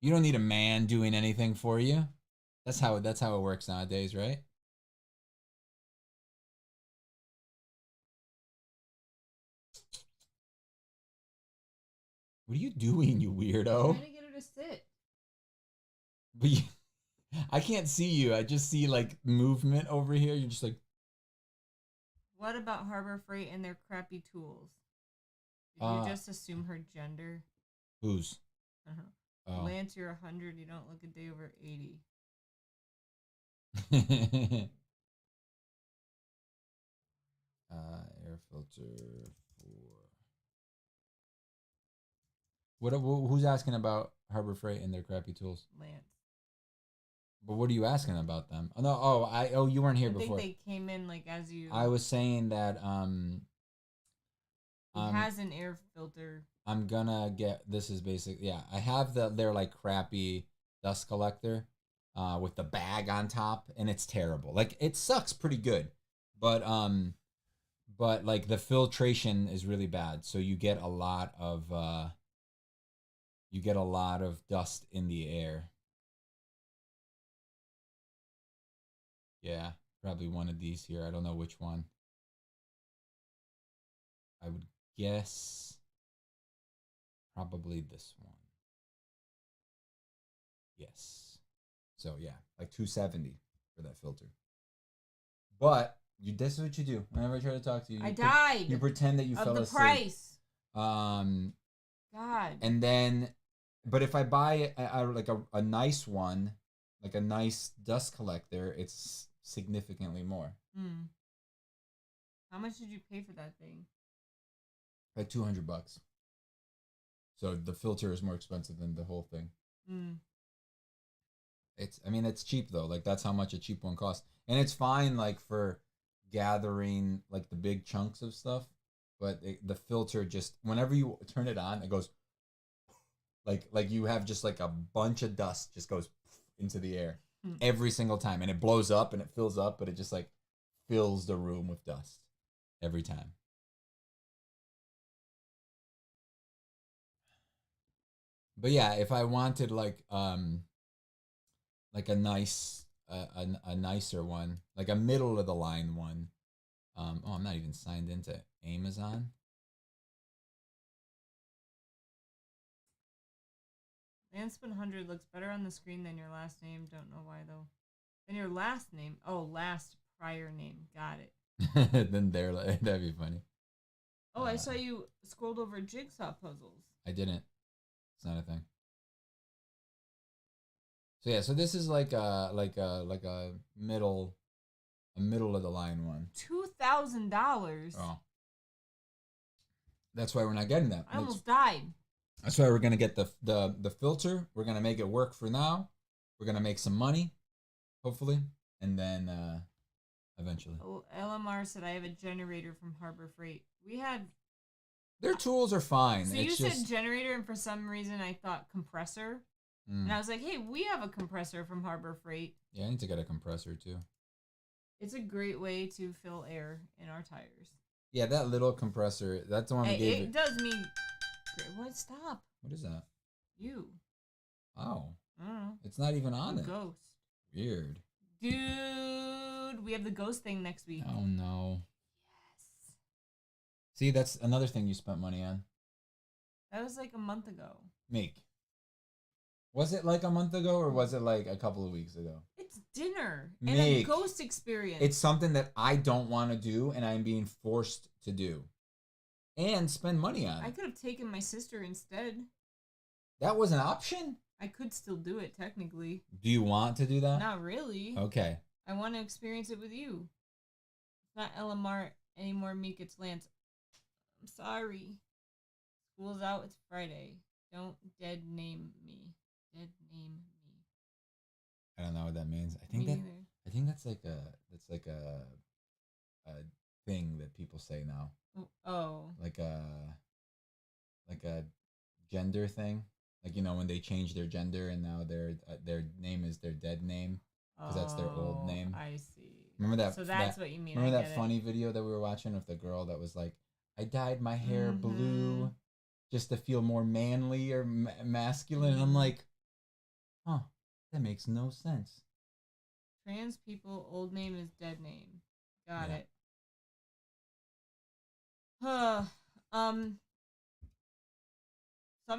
Speaker 1: You don't need a man doing anything for you. That's how it works nowadays, right? What are you doing, you weirdo?
Speaker 2: I'm trying to get her to sit.
Speaker 1: But I can't see you. I just see like movement over here. You're just like.
Speaker 2: What about Harbor Freight and their crappy tools? Did you just assume her gender?
Speaker 1: Whose?
Speaker 2: Oh. Lance, you're 100. You don't look a day over 80.
Speaker 1: Air filter for. Who's asking about Harbor Freight and their crappy tools?
Speaker 2: Lance.
Speaker 1: But what are you asking about them? Oh no! You weren't here before.
Speaker 2: I think they came in like as you.
Speaker 1: I was saying that
Speaker 2: He has an air filter.
Speaker 1: I'm gonna get. This is basic. Yeah, I have their like crappy dust collector, with the bag on top, and it's terrible. Like it sucks pretty good, but but like the filtration is really bad, so you get a lot of dust in the air. Yeah, probably one of these here. I don't know which one. I would guess probably this one. Yes. So yeah, like 270 for that filter. But this is what you do. Whenever I try to talk to you,
Speaker 2: I died.
Speaker 1: You pretend that you
Speaker 2: of
Speaker 1: fell
Speaker 2: the
Speaker 1: asleep.
Speaker 2: price.
Speaker 1: Um,
Speaker 2: God.
Speaker 1: And then, but if I buy like a nice one, like a nice dust collector, it's significantly more.
Speaker 2: How much did you pay for that thing?
Speaker 1: Like $200. So the filter is more expensive than the whole thing. I mean, it's cheap though. Like that's how much a cheap one costs, and it's fine like for gathering like the big chunks of stuff. But the filter just whenever you turn it on, it goes like you have just like a bunch of dust just goes into the air every single time, and it blows up and it fills up, but it just like fills the room with dust every time. But yeah, if I wanted like a nice a nicer one, like a middle of the line one. Oh, I'm not even signed into Amazon.
Speaker 2: Lansman 100 looks better on the screen than your last name. Don't know why though. Than your last name. Oh, last prior name. Got it.
Speaker 1: Then that'd be funny.
Speaker 2: Oh, I saw you scrolled over jigsaw puzzles.
Speaker 1: I didn't. It's not a thing. So yeah, so this is like a middle of the line one.
Speaker 2: $2,000.
Speaker 1: Oh. That's why we're not getting that.
Speaker 2: I almost died.
Speaker 1: That's why we're gonna get the filter. We're gonna make it work for now. We're gonna make some money, hopefully, and then eventually.
Speaker 2: Oh, LMR said I have a generator from Harbor Freight. We had
Speaker 1: their tools are fine.
Speaker 2: So you said generator, and for some reason I thought compressor, and I was like, hey, we have a compressor from Harbor Freight.
Speaker 1: Yeah, I need to get a compressor too.
Speaker 2: It's a great way to fill air in our tires.
Speaker 1: Yeah, that little compressor. That's the one we gave.
Speaker 2: It does mean. What? Stop.
Speaker 1: What is that?
Speaker 2: You.
Speaker 1: Oh.
Speaker 2: I don't know.
Speaker 1: It's not even on it.
Speaker 2: Ghost.
Speaker 1: Weird.
Speaker 2: Dude, we have the ghost thing next week.
Speaker 1: Oh no.
Speaker 2: Yes.
Speaker 1: See, that's another thing you spent money on.
Speaker 2: That was like a month ago.
Speaker 1: Meek. Was it like a month ago or was it like a couple of weeks ago?
Speaker 2: It's dinner
Speaker 1: Meek.
Speaker 2: and a ghost experience.
Speaker 1: It's something that I don't want to do and I'm being forced to do. And spend money on it.
Speaker 2: I could have taken my sister instead.
Speaker 1: That was an option?
Speaker 2: I could still do it, technically.
Speaker 1: Do you want to do that?
Speaker 2: Not really.
Speaker 1: Okay.
Speaker 2: I want to experience it with you. It's not LMR anymore, Meek. It's Lance. I'm sorry. School's out. It's Friday. Don't dead name me. Dead name me.
Speaker 1: I don't know what that means. I think that's like a thing that people say now.
Speaker 2: Oh.
Speaker 1: Like a gender thing. Like, you know, when they change their gender and now their name is their dead name because that's their old name.
Speaker 2: I see.
Speaker 1: Remember that?
Speaker 2: So that's what you mean.
Speaker 1: Remember that funny video that we were watching of the girl that was like, I dyed my hair blue just to feel more manly or masculine. And I'm like, huh, that makes no sense.
Speaker 2: Trans people, old name is dead name. Got it. So I'm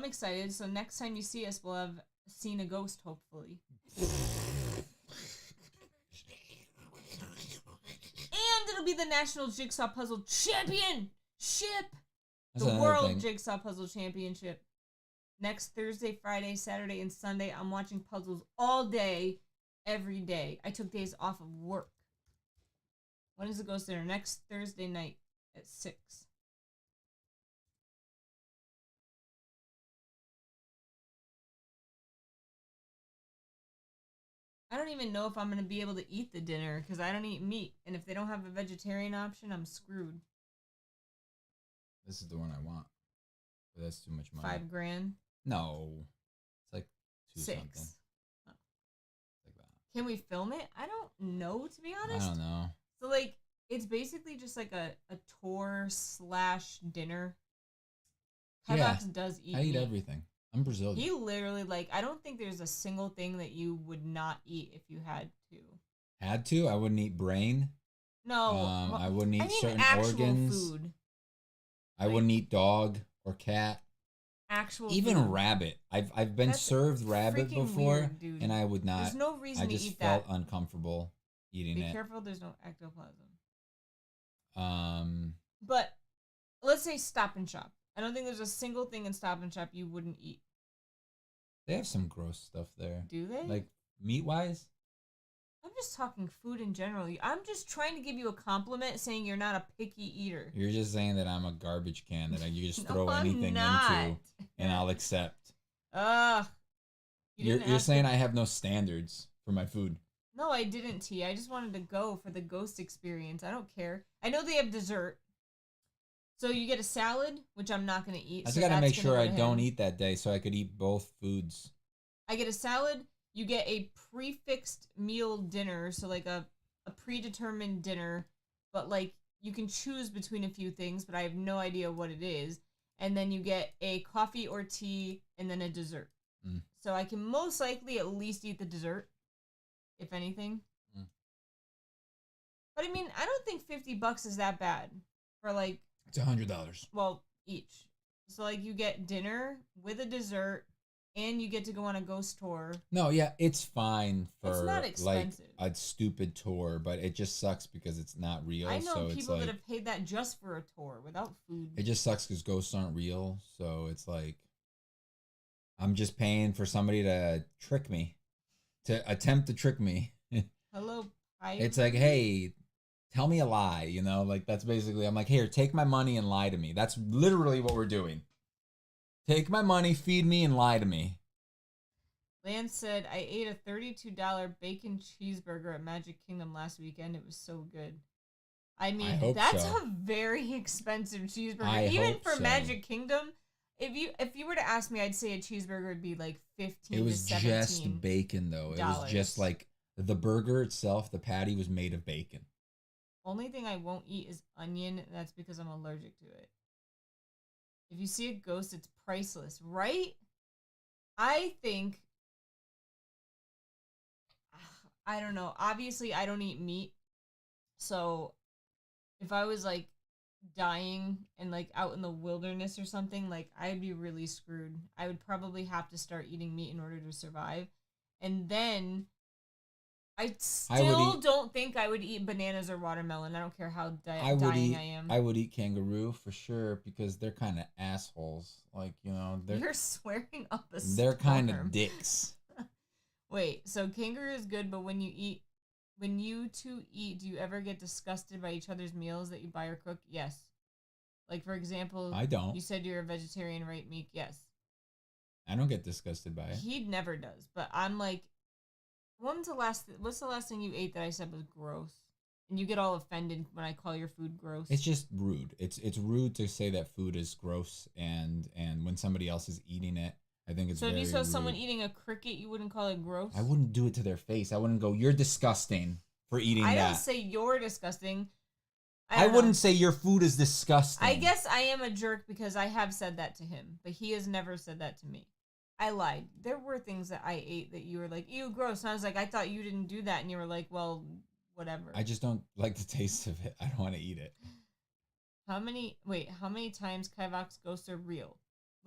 Speaker 2: excited. So next time you see us, we'll have seen a ghost, hopefully. And it'll be the National Jigsaw Puzzle Championship. The World Jigsaw Puzzle Championship. Next Thursday, Friday, Saturday, and Sunday, I'm watching puzzles all day, every day. I took days off of work. When is the ghost dinner? Next Thursday night at 6. I don't even know if I'm going to be able to eat the dinner because I don't eat meat. And if they don't have a vegetarian option, I'm screwed.
Speaker 1: This is the one I want. But that's too much money.
Speaker 2: $5,000?
Speaker 1: No. It's like 2
Speaker 2: 6.
Speaker 1: something.
Speaker 2: Oh.
Speaker 1: Like that.
Speaker 2: Can we film it? I don't know, to be honest.
Speaker 1: I don't know.
Speaker 2: So, like, It's basically just like a tour slash dinner.
Speaker 1: Yeah,
Speaker 2: Kivox does eat
Speaker 1: I eat
Speaker 2: meat.
Speaker 1: everything. I'm Brazilian.
Speaker 2: He literally like I don't think there's a single thing that you would not eat if you had to.
Speaker 1: Had to. I wouldn't eat brain.
Speaker 2: No, well,
Speaker 1: I wouldn't
Speaker 2: I
Speaker 1: eat
Speaker 2: mean
Speaker 1: certain
Speaker 2: actual
Speaker 1: organs.
Speaker 2: food.
Speaker 1: I
Speaker 2: Like
Speaker 1: wouldn't eat dog or cat.
Speaker 2: actual
Speaker 1: Even
Speaker 2: food.
Speaker 1: rabbit. I've been
Speaker 2: That's
Speaker 1: served rabbit
Speaker 2: freaking
Speaker 1: before,
Speaker 2: weird, dude.
Speaker 1: and I would
Speaker 2: There's
Speaker 1: not.
Speaker 2: no
Speaker 1: I
Speaker 2: reason to
Speaker 1: just
Speaker 2: eat
Speaker 1: felt
Speaker 2: that.
Speaker 1: uncomfortable eating
Speaker 2: Be
Speaker 1: it.
Speaker 2: careful, there's no ectoplasm.
Speaker 1: Um,
Speaker 2: But let's say Stop and Shop. I don't think there's a single thing in Stop and Shop you wouldn't eat.
Speaker 1: they have some gross stuff there.
Speaker 2: Do they?
Speaker 1: Like meat wise.
Speaker 2: I'm just talking food in general. I'm just trying to give you a compliment saying you're not a picky eater.
Speaker 1: You're just saying that I'm a garbage can that you just
Speaker 2: No,
Speaker 1: throw
Speaker 2: I'm
Speaker 1: anything
Speaker 2: not.
Speaker 1: into, and I'll accept.
Speaker 2: Ugh.
Speaker 1: You're saying I have no standards for my food.
Speaker 2: No, I didn't, T. I just wanted to go for the ghost experience. I don't care. I know they have dessert. So you get a salad, which I'm not going to eat.
Speaker 1: I just
Speaker 2: so
Speaker 1: gotta make
Speaker 2: that's
Speaker 1: sure
Speaker 2: gonna
Speaker 1: I
Speaker 2: go to
Speaker 1: don't
Speaker 2: him.
Speaker 1: eat that day so I could eat both foods.
Speaker 2: I get a salad. You get a prefixed meal dinner. So like a predetermined dinner. But like you can choose between a few things, but I have no idea what it is. And then you get a coffee or tea and then a dessert.
Speaker 1: Mm.
Speaker 2: So I can most likely at least eat the dessert, if anything.
Speaker 1: Mm.
Speaker 2: But I mean, I don't think $50 is that bad for like
Speaker 1: It's $100.
Speaker 2: well, each. So like you get dinner with a dessert and you get to go on a ghost tour.
Speaker 1: No, yeah, it's fine for
Speaker 2: It's not
Speaker 1: like
Speaker 2: expensive.
Speaker 1: a stupid tour, but it just sucks because it's not real.
Speaker 2: I know
Speaker 1: so it's
Speaker 2: people
Speaker 1: like,
Speaker 2: that have paid that just for a tour without food.
Speaker 1: it just sucks because ghosts aren't real. So it's like I'm just paying for somebody to trick me, to attempt to trick me.
Speaker 2: Hello,
Speaker 1: It's like, hey, tell me a lie, you know? Like that's basically I'm like, here, take my money and lie to me. That's literally what we're doing. Take my money, feed me, and lie to me.
Speaker 2: Lance said, I ate a $32 bacon cheeseburger at Magic Kingdom last weekend. It was so good. I mean, that's
Speaker 1: so.
Speaker 2: a very expensive cheeseburger.
Speaker 1: I
Speaker 2: Even
Speaker 1: hope
Speaker 2: for
Speaker 1: so.
Speaker 2: Magic Kingdom, if you were to ask me, I'd say a cheeseburger would be like 15
Speaker 1: It was
Speaker 2: to 17.
Speaker 1: just bacon, though. It was just like the burger itself, the patty was made of bacon.
Speaker 2: Only thing I won't eat is onion. That's because I'm allergic to it. If you see a ghost, it's priceless, right? I think, I don't know. Obviously, I don't eat meat. So if I was like dying and like out in the wilderness or something, like I'd be really screwed. I would probably have to start eating meat in order to survive. And then I still don't think I would eat bananas or watermelon. I don't care how dying I am.
Speaker 1: I would eat kangaroo for sure because they're kind of assholes. Like, you know,
Speaker 2: You're swearing up a storm.
Speaker 1: They're kind of dicks.
Speaker 2: Wait, so kangaroo is good, but when you two eat, do you ever get disgusted by each other's meals that you buy or cook? Yes. Like, for example,
Speaker 1: I don't.
Speaker 2: You said you're a vegetarian, right, Meek? Yes.
Speaker 1: I don't get disgusted by it.
Speaker 2: He never does, but I'm like, what's the last thing you ate that I said was gross? And you get all offended when I call your food gross.
Speaker 1: It's just rude. It's rude to say that food is gross, and when somebody else is eating it, I think it's
Speaker 2: so. If you saw
Speaker 1: rude.
Speaker 2: someone eating a cricket, you wouldn't call it gross.
Speaker 1: I wouldn't do it to their face. I wouldn't go, "You're disgusting for eating that."
Speaker 2: I don't say you're disgusting.
Speaker 1: I wouldn't say your food is disgusting.
Speaker 2: I guess I am a jerk because I have said that to him, but he has never said that to me. I lied. There were things that I ate that you were like, ew, gross. And I was like, I thought you didn't do that. And you were like, well, whatever.
Speaker 1: I just don't like the taste of it. I don't want to eat it.
Speaker 2: How many times Kivox ghosts are real?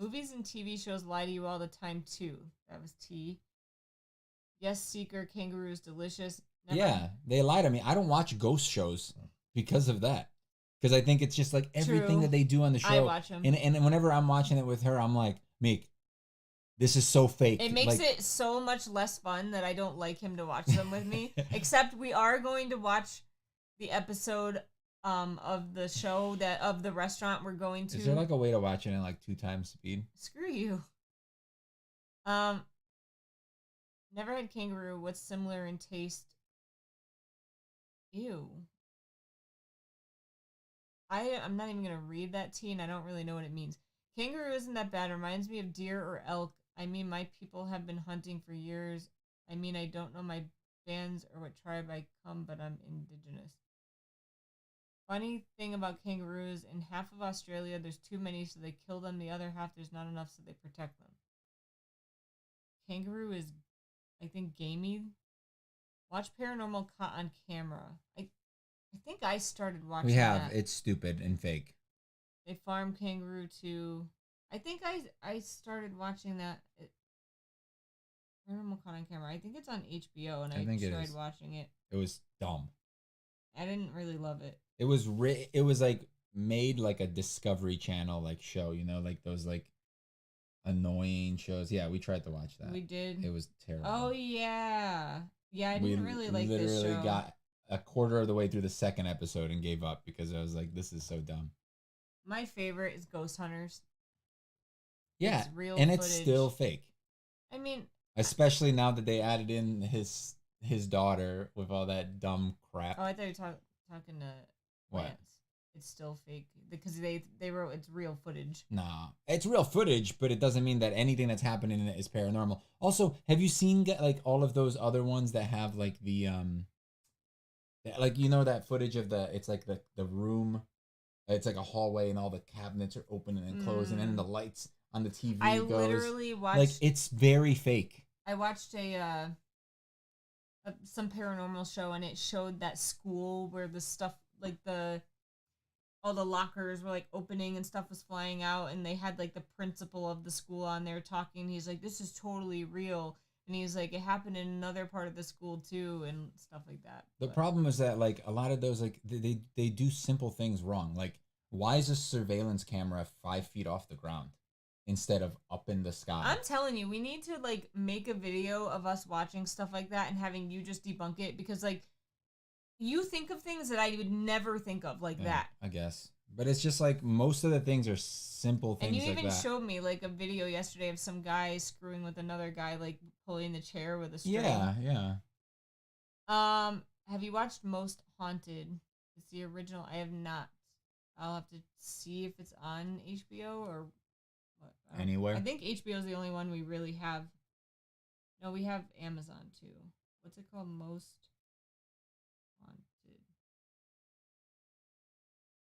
Speaker 2: Movies and TV shows lie to you all the time, too. That was T. Yes, Seeker, kangaroo is delicious. Never.
Speaker 1: Yeah, they lie to me. I don't watch ghost shows because of that. Because I think it's just like everything
Speaker 2: True.
Speaker 1: that they do on the show.
Speaker 2: I watch them.
Speaker 1: And whenever I'm watching it with her, I'm like, Meek, this is so fake.
Speaker 2: It makes it so much less fun that I don't like him to watch them with me. Except we are going to watch the episode of the show of the restaurant we're going to.
Speaker 1: Is there like a way to watch it in like 2 times speed?
Speaker 2: Screw you. Never had kangaroo. What's similar in taste? Ew. I'm not even gonna read that T, and I don't really know what it means. Kangaroo isn't that bad. Reminds me of deer or elk. I mean, my people have been hunting for years. I mean, I don't know my bands or what tribe I come, but I'm indigenous. Funny thing about kangaroos, in half of Australia, there's too many, so they kill them. The other half, there's not enough, so they protect them. Kangaroo is, I think, gamey. Watch Paranormal Caught on Camera. I think I started watching
Speaker 1: We have.
Speaker 2: that.
Speaker 1: It's stupid and fake.
Speaker 2: They farm kangaroo too. I think I started watching that. Paranormal Caught on Camera. I think it's on HBO, and I tried watching it.
Speaker 1: It was dumb.
Speaker 2: I didn't really love it.
Speaker 1: It was it was like made like a Discovery Channel like show, you know, like those like annoying shows. Yeah, we tried to watch that.
Speaker 2: We did.
Speaker 1: It was terrible.
Speaker 2: Oh yeah, yeah. I didn't really like this show.
Speaker 1: Literally got a quarter of the way through the second episode and gave up because I was like, this is so dumb.
Speaker 2: My favorite is Ghost Hunters.
Speaker 1: Yeah,
Speaker 2: it's real
Speaker 1: and
Speaker 2: footage.
Speaker 1: It's still fake.
Speaker 2: I mean,
Speaker 1: especially now that they added in his daughter with all that dumb crap.
Speaker 2: Oh, I thought you were talking to
Speaker 1: what?
Speaker 2: Lance. It's still fake because they wrote it's real footage.
Speaker 1: Nah, it's real footage, but it doesn't mean that anything that's happening in it is paranormal. Also, have you seen like all of those other ones that have like the like, you know, that footage of it's like the room, it's like a hallway and all the cabinets are open and closed, and then the lights on the TV
Speaker 2: literally watched,
Speaker 1: like, it's very fake.
Speaker 2: I watched some paranormal show, and it showed that school where the stuff, like all the lockers were like opening and stuff was flying out, and they had like the principal of the school on there talking. He's like, this is totally real. And he's like, it happened in another part of the school too, and stuff like that.
Speaker 1: The problem is that like a lot of those, like they do simple things wrong. Like, why is a surveillance camera 5 feet off the ground instead of up in the sky?
Speaker 2: I'm telling you, we need to like make a video of us watching stuff like that and having you just debunk it, because like you think of things that I would never think of like that.
Speaker 1: I guess. But it's just like most of the things are simple things like that. And you even
Speaker 2: showed me like a video yesterday of some guy screwing with another guy, like pulling the chair with a string.
Speaker 1: Yeah.
Speaker 2: Have you watched Most Haunted? It's the original. I have not. I'll have to see if it's on HBO or what.
Speaker 1: Anywhere.
Speaker 2: I think HBO is the only one we really have. No, we have Amazon too. What's it called? Most Haunted.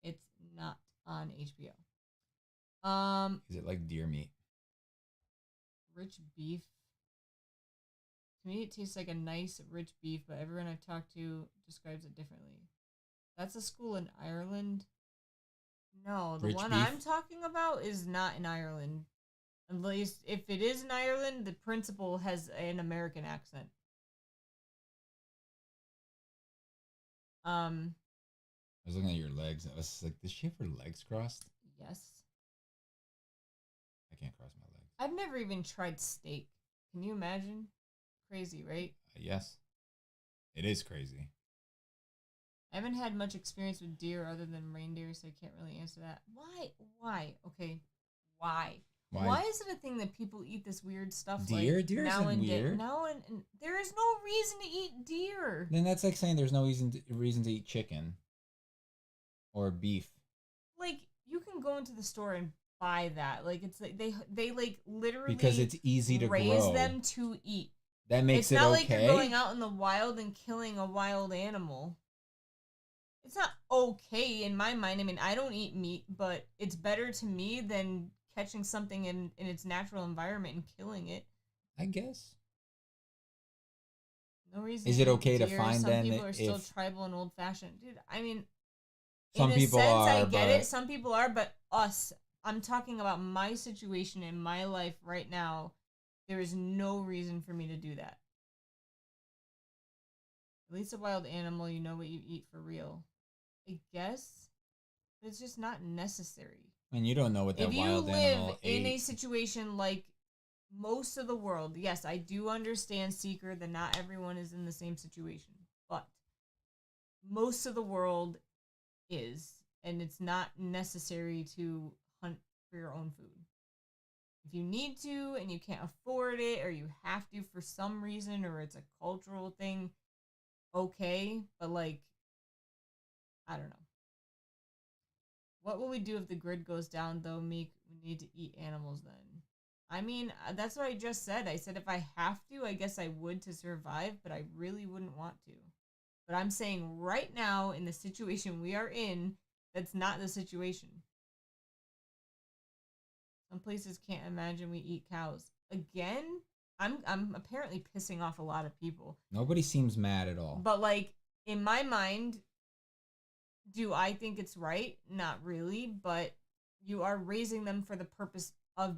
Speaker 2: It's not on HBO.
Speaker 1: Is it like deer meat?
Speaker 2: Rich beef. To me, it tastes like a nice rich beef, but everyone I've talked to describes it differently. That's a school in Ireland. No, the one I'm talking about is not in Ireland. At least if it is in Ireland, the principal has an American accent.
Speaker 1: I was looking at your legs. I was like, does she have her legs crossed?
Speaker 2: Yes.
Speaker 1: I can't cross my legs.
Speaker 2: I've never even tried steak. Can you imagine? Crazy, right?
Speaker 1: Yes. It is crazy.
Speaker 2: I haven't had much experience with deer other than reindeer, so I can't really answer that. Why? Okay. Why? Why is it a thing that people eat this weird stuff?
Speaker 1: Deer?
Speaker 2: Like
Speaker 1: Deer
Speaker 2: now
Speaker 1: isn't
Speaker 2: and
Speaker 1: weird.
Speaker 2: Now and there is no reason to eat deer.
Speaker 1: Then that's like saying there's no reason to eat chicken or beef.
Speaker 2: Like, you can go into the store and buy that. Like, it's like they like literally
Speaker 1: because it's easy to
Speaker 2: raise them to eat.
Speaker 1: That makes it okay.
Speaker 2: It's not like you're going out in the wild and killing a wild animal. It's not okay in my mind. I mean, I don't eat meat, but it's better to me than catching something in its natural environment and killing it.
Speaker 1: I guess.
Speaker 2: No reason.
Speaker 1: Is it okay to find
Speaker 2: some
Speaker 1: then
Speaker 2: people are still tribal and old fashioned, dude? I mean,
Speaker 1: some
Speaker 2: in a
Speaker 1: people
Speaker 2: sense,
Speaker 1: are.
Speaker 2: I get it. Some people are, but us. I'm talking about my situation in my life right now. There is no reason for me to do that. At least a wild animal, you know what you eat for real. I guess, but it's just not necessary.
Speaker 1: And you don't know what that wild animal ate.
Speaker 2: If you live in a situation like most of the world, yes, I do understand, Seeker, that not everyone is in the same situation, but most of the world is, and it's not necessary to hunt for your own food. If you need to and you can't afford it, or you have to for some reason, or it's a cultural thing, okay, but like, I don't know. What will we do if the grid goes down, though, Meek? We need to eat animals then. I mean, that's what I just said. I said if I have to, I guess I would to survive, but I really wouldn't want to. But I'm saying right now, in the situation we are in, that's not the situation. Some places can't imagine we eat cows. Again, I'm apparently pissing off a lot of people.
Speaker 1: Nobody seems mad at all.
Speaker 2: But like in my mind, do I think it's right? Not really, but you are raising them for the purpose of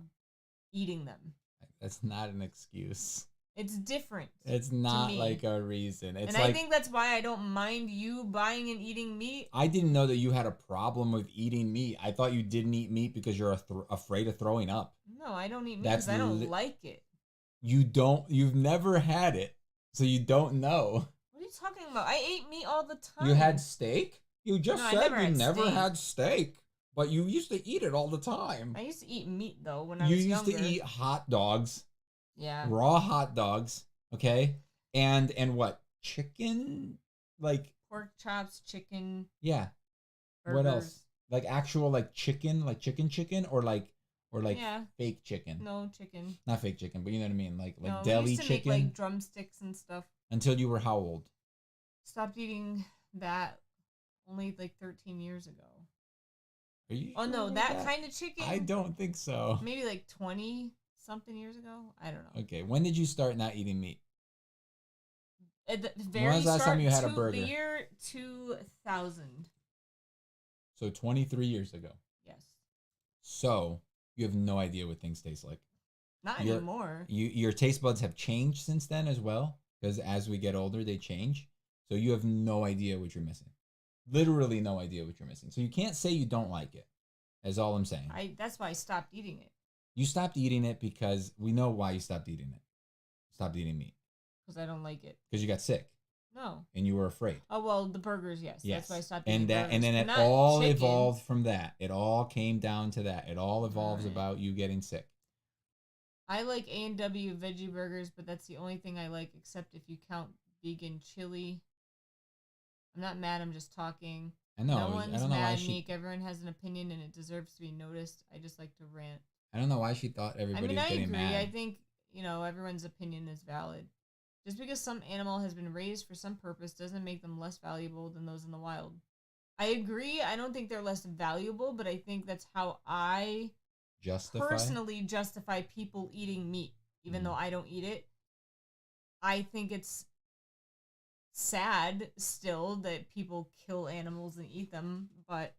Speaker 2: eating them.
Speaker 1: That's not an excuse.
Speaker 2: It's different.
Speaker 1: It's not like a reason. It's
Speaker 2: and I think that's why I don't mind you buying and eating meat.
Speaker 1: I didn't know that you had a problem with eating meat. I thought you didn't eat meat because you're afraid of throwing up.
Speaker 2: No, I don't eat meat because I don't like it.
Speaker 1: You've never had it, so you don't know.
Speaker 2: What are you talking about? I ate meat all the time.
Speaker 1: You had steak? You just said you never had
Speaker 2: steak.
Speaker 1: steak, but you used to eat it all the time.
Speaker 2: I used to eat meat, though, when I was younger.
Speaker 1: You used to eat hot dogs.
Speaker 2: Yeah.
Speaker 1: Raw hot dogs, okay? And what? Chicken? Like
Speaker 2: pork chops, chicken.
Speaker 1: Yeah.
Speaker 2: Burgers.
Speaker 1: What else? Like actual like chicken or like fake chicken.
Speaker 2: No, chicken.
Speaker 1: Not fake chicken, but you know what I mean? Like
Speaker 2: no,
Speaker 1: deli
Speaker 2: we used to
Speaker 1: chicken.
Speaker 2: Make, like drumsticks and stuff.
Speaker 1: Until you were how old?
Speaker 2: Stopped eating that only like 13 years ago.
Speaker 1: Are you
Speaker 2: Oh no, that kind of chicken?
Speaker 1: I don't think so.
Speaker 2: Maybe like 20 something years ago. I don't know.
Speaker 1: Okay, when did you start not eating meat?
Speaker 2: At the very
Speaker 1: when was the last time you had a burger?
Speaker 2: The year 2000.
Speaker 1: So 23 years ago.
Speaker 2: Yes.
Speaker 1: So you have no idea what things taste like.
Speaker 2: Not anymore.
Speaker 1: Your taste buds have changed since then as well, because as we get older, they change. So you have no idea what you're missing. Literally no idea what you're missing. So you can't say you don't like it. That's all I'm saying.
Speaker 2: That's why I stopped eating it.
Speaker 1: You stopped eating it because we know why you stopped eating it. Stopped eating meat.
Speaker 2: Because I don't like it.
Speaker 1: Because you got sick.
Speaker 2: No.
Speaker 1: And you were afraid.
Speaker 2: Oh well, the burgers, yes. That's why I stopped
Speaker 1: eating
Speaker 2: burgers.
Speaker 1: And then it all evolved from that. It all came down to that. It all evolves about you getting sick.
Speaker 2: I like A&W veggie burgers, but that's the only thing I like, except if you count vegan chili. I'm not mad. I'm just talking.
Speaker 1: I know.
Speaker 2: No one's
Speaker 1: I don't know
Speaker 2: mad,
Speaker 1: why
Speaker 2: Meek. Everyone has an opinion, and it deserves to be noticed. I just like to rant.
Speaker 1: I don't know why she thought everybody was getting mad.
Speaker 2: I think, everyone's opinion is valid. Just because some animal has been raised for some purpose doesn't make them less valuable than those in the wild. I agree. I don't think they're less valuable, but I think that's how I personally justify people eating meat, even though I don't eat it. I think it's sad still that people kill animals and eat them, but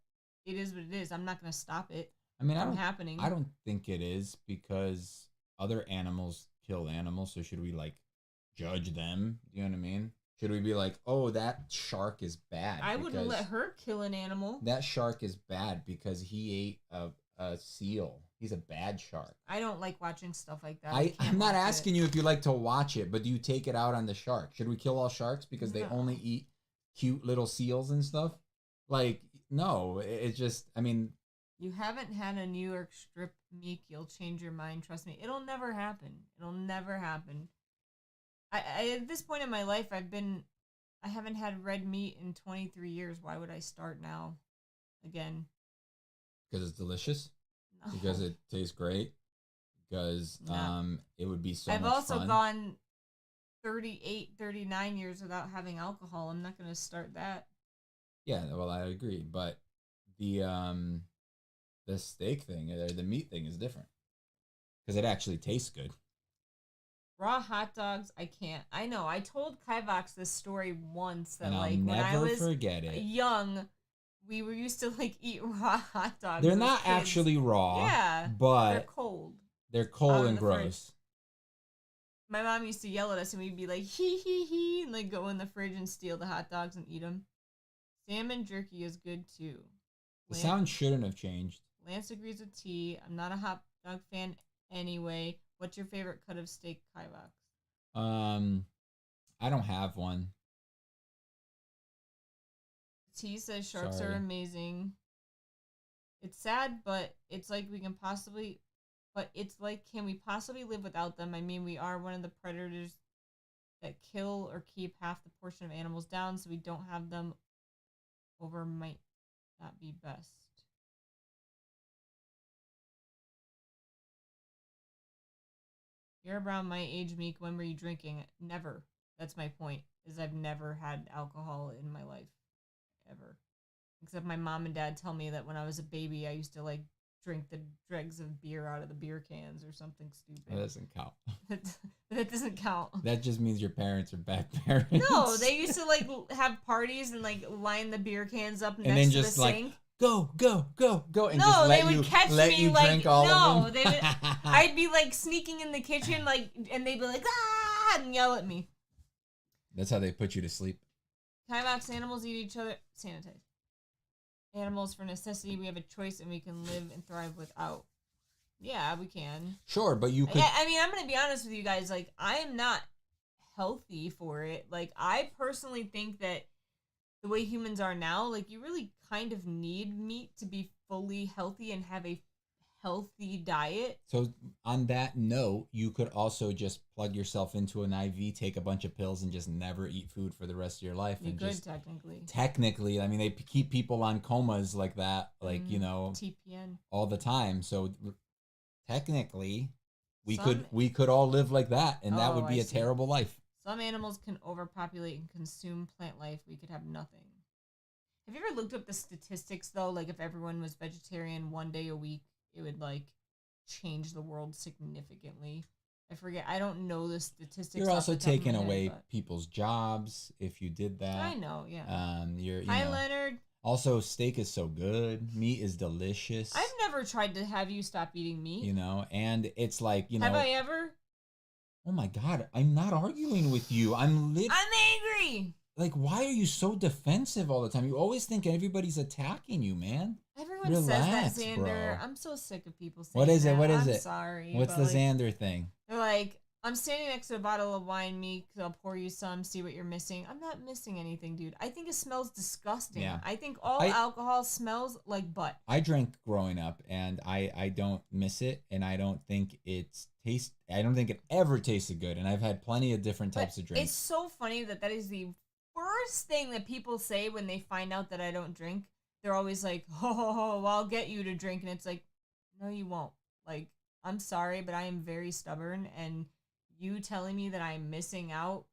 Speaker 2: it is what it is. I'm not going to stop it.
Speaker 1: I mean,
Speaker 2: from happening.
Speaker 1: I don't think it is, because other animals kill animals. So should we judge them? You know what I mean? Should we be like, oh, that shark is bad?
Speaker 2: I wouldn't let her kill an animal.
Speaker 1: That shark is bad because he ate a seal. He's a bad shark.
Speaker 2: I don't like watching stuff like that.
Speaker 1: I'm not asking you if you like to watch it, but do you take it out on the shark? Should we kill all sharks because they only eat cute little seals and stuff? No, it's just, I mean...
Speaker 2: You haven't had a New York strip, Meek. You'll change your mind. Trust me. It'll never happen. It'll never happen. I at this point in my life, I haven't had red meat in 23 years. Why would I start now again?
Speaker 1: Because it's delicious?
Speaker 2: No.
Speaker 1: Because it tastes great? Because it would be so much fun?
Speaker 2: I've also gone 38, 39 years without having alcohol. I'm not going to start that.
Speaker 1: Yeah, well, I agree. But the steak thing, or the meat thing is different. Because it actually tastes good.
Speaker 2: Raw hot dogs, I can't. I know. I told Kivox this story once that
Speaker 1: when I was
Speaker 2: young, we used to eat raw hot dogs.
Speaker 1: They're not actually raw.
Speaker 2: Yeah,
Speaker 1: but
Speaker 2: they're cold.
Speaker 1: They're cold and gross.
Speaker 2: Fridge. My mom used to yell at us, and we'd be like, hee hee hee, and go in the fridge and steal the hot dogs and eat them. Salmon jerky is good too.
Speaker 1: The sound shouldn't have changed.
Speaker 2: Lance agrees with T. I'm not a hot dog fan anyway. What's your favorite cut of steak, Kivox?
Speaker 1: I don't have one.
Speaker 2: T says sharks are amazing. It's sad, but it's like we can possibly, can we possibly live without them? I mean, we are one of the predators that kill or keep half the portion of animals down, so we don't have them over might not be best. You're around my age, Meek. When were you drinking? Never. That's my point. Is I've never had alcohol in my life, ever. Except my mom and dad tell me that when I was a baby, I used to like drink the dregs of beer out of the beer cans or something stupid.
Speaker 1: That doesn't count.
Speaker 2: That doesn't count.
Speaker 1: That just means your parents are bad parents.
Speaker 2: No, they used to like have parties and like line the beer cans up next
Speaker 1: then
Speaker 2: to
Speaker 1: just
Speaker 2: the
Speaker 1: like,
Speaker 2: sink.
Speaker 1: Go, and
Speaker 2: No,
Speaker 1: just
Speaker 2: they would catch me like
Speaker 1: drink all
Speaker 2: no.
Speaker 1: of them.
Speaker 2: They would, I'd be like sneaking in the kitchen like, and they'd be like ah and yell at me.
Speaker 1: That's how they put you to sleep.
Speaker 2: Kivox animals eat each other. Sanitize. Animals for necessity. We have a choice and we can live and thrive without. Yeah, we can.
Speaker 1: Sure, but you could.
Speaker 2: I mean, I'm gonna be honest with you guys. Like, I am not healthy for it. Like, I personally think that the way humans are now, like, you really kind of need meat to be fully healthy and have a healthy diet.
Speaker 1: So on that note, you could also just plug yourself into an IV, take a bunch of pills, and just never eat food for the rest of your life.
Speaker 2: You
Speaker 1: and
Speaker 2: could,
Speaker 1: just,
Speaker 2: technically.
Speaker 1: I mean, they keep people on comas like that, like,
Speaker 2: TPN.
Speaker 1: all the time. So technically, we
Speaker 2: Some-
Speaker 1: could all live like that, and that
Speaker 2: Oh,
Speaker 1: would be
Speaker 2: I
Speaker 1: a
Speaker 2: see.
Speaker 1: terrible life.
Speaker 2: Some animals can overpopulate and consume plant life. We could have nothing. Have you ever looked up the statistics, though? Like, if everyone was vegetarian one day a week, it would, like, change the world significantly. I forget. I don't know the statistics.
Speaker 1: You're
Speaker 2: off
Speaker 1: also
Speaker 2: the top of my
Speaker 1: taking
Speaker 2: head,
Speaker 1: away
Speaker 2: but-
Speaker 1: people's jobs if you did that.
Speaker 2: I know, yeah.
Speaker 1: You're,
Speaker 2: Hi, Leonard.
Speaker 1: Also, steak is so good. Meat is delicious.
Speaker 2: I've never tried to have you stop eating meat.
Speaker 1: And it's like,
Speaker 2: Have I ever?
Speaker 1: Oh my God, I'm not arguing with you. I'm
Speaker 2: angry.
Speaker 1: Like, why are you so defensive all the time? You always think everybody's attacking you, man.
Speaker 2: Everyone
Speaker 1: Relax,
Speaker 2: says that, Xander.
Speaker 1: bro.
Speaker 2: I'm so sick of people saying
Speaker 1: What is it?
Speaker 2: that.
Speaker 1: What is
Speaker 2: I'm
Speaker 1: it?
Speaker 2: sorry.
Speaker 1: What's the
Speaker 2: but, like,
Speaker 1: Xander thing?
Speaker 2: They're like, I'm standing next to a bottle of wine, Meek. I'll pour you some, see what you're missing. I'm not missing anything, dude. I think it smells disgusting.
Speaker 1: Yeah.
Speaker 2: I think all alcohol smells like butt.
Speaker 1: I drank growing up, and I don't miss it, and I don't think I don't think it ever tasted good, and I've had plenty of different types of drinks.
Speaker 2: It's so funny that is the first thing that people say when they find out that I don't drink. They're always like, well, I'll get you to drink. And it's like, no, you won't. Like, I'm sorry, but I am very stubborn. And you telling me that I'm missing out.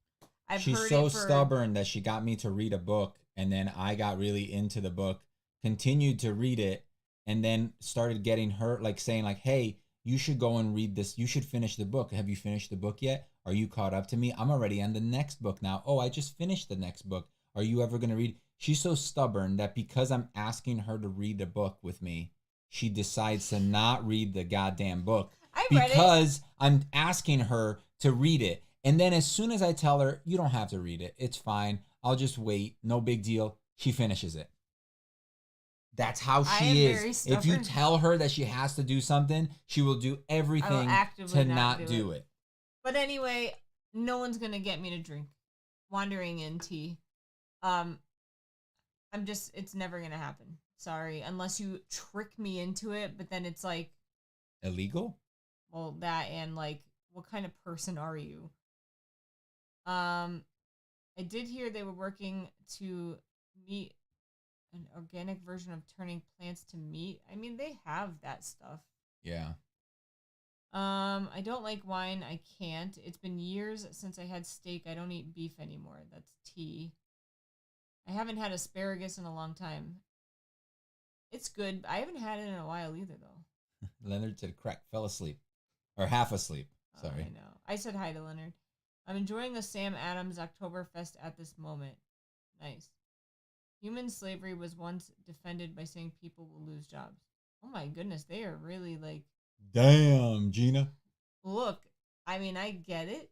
Speaker 1: She's so stubborn that she got me to read a book. And then I got really into the book, continued to read it, and then started getting her, like, saying, like, hey, you should go and read this. You should finish the book. Have you finished the book yet? Are you caught up to me? I'm already on the next book now. Oh, I just finished the next book. Are you ever going to read? She's so stubborn that because I'm asking her to read a book with me, she decides to not read the goddamn book. Because I'm asking her to read it. And then as soon as I tell her, you don't have to read it. It's fine. I'll just wait. No big deal. She finishes it. That's how she is. If you tell her that she has to do something, she will do everything to not do it.
Speaker 2: But anyway, no one's going to get me to drink. Wandering in tea. It's never going to happen. Sorry. Unless you trick me into it, but then it's like.
Speaker 1: Illegal?
Speaker 2: Well, that and like, what kind of person are you? I did hear they were working to meet an organic version of turning plants to meat. I mean, they have that stuff.
Speaker 1: Yeah.
Speaker 2: I don't like wine. I can't. It's been years since I had steak. I don't eat beef anymore. That's tea. I haven't had asparagus in a long time. It's good. I haven't had it in a while either, though.
Speaker 1: Leonard said crack, fell asleep. Or half asleep. Sorry.
Speaker 2: I know. I said hi to Leonard. I'm enjoying the Sam Adams Oktoberfest at this moment. Nice. Human slavery was once defended by saying people will lose jobs. Oh my goodness, they are really like...
Speaker 1: Damn, Gina.
Speaker 2: Look, I mean, I get it.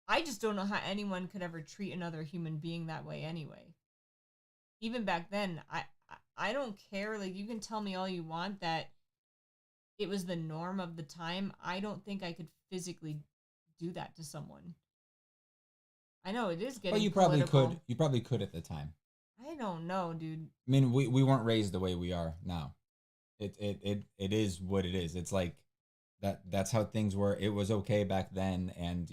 Speaker 2: I just don't know how anyone could ever treat another human being that way anyway. Even back then, I don't care. Like, you can tell me all you want that it was the norm of the time. I don't think I could physically do that to someone. I know it is getting
Speaker 1: Well, you probably could. You probably could at the time.
Speaker 2: I don't know, dude.
Speaker 1: I mean, we weren't raised the way we are now. It is what it is. It's like that's how things were. It was okay back then, and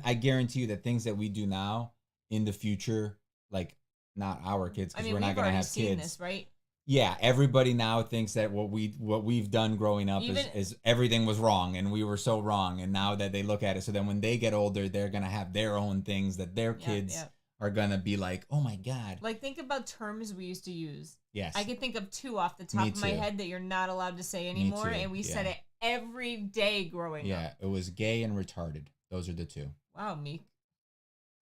Speaker 1: I guarantee you that things that we do now in the future, like not our kids, because we're not gonna have kids.
Speaker 2: This, right?
Speaker 1: Yeah, everybody now thinks that what we've done growing up is everything was wrong and we were so wrong, and now that they look at it, so then when they get older, they're gonna have their own things that their kids are gonna be like, oh my god.
Speaker 2: Like, think about terms we used to use.
Speaker 1: Yes.
Speaker 2: I could think of 2 off the top of my head that you're not allowed to say anymore, and we said it every day growing up.
Speaker 1: Yeah, it was gay and retarded. Those are the 2.
Speaker 2: Wow, Meek.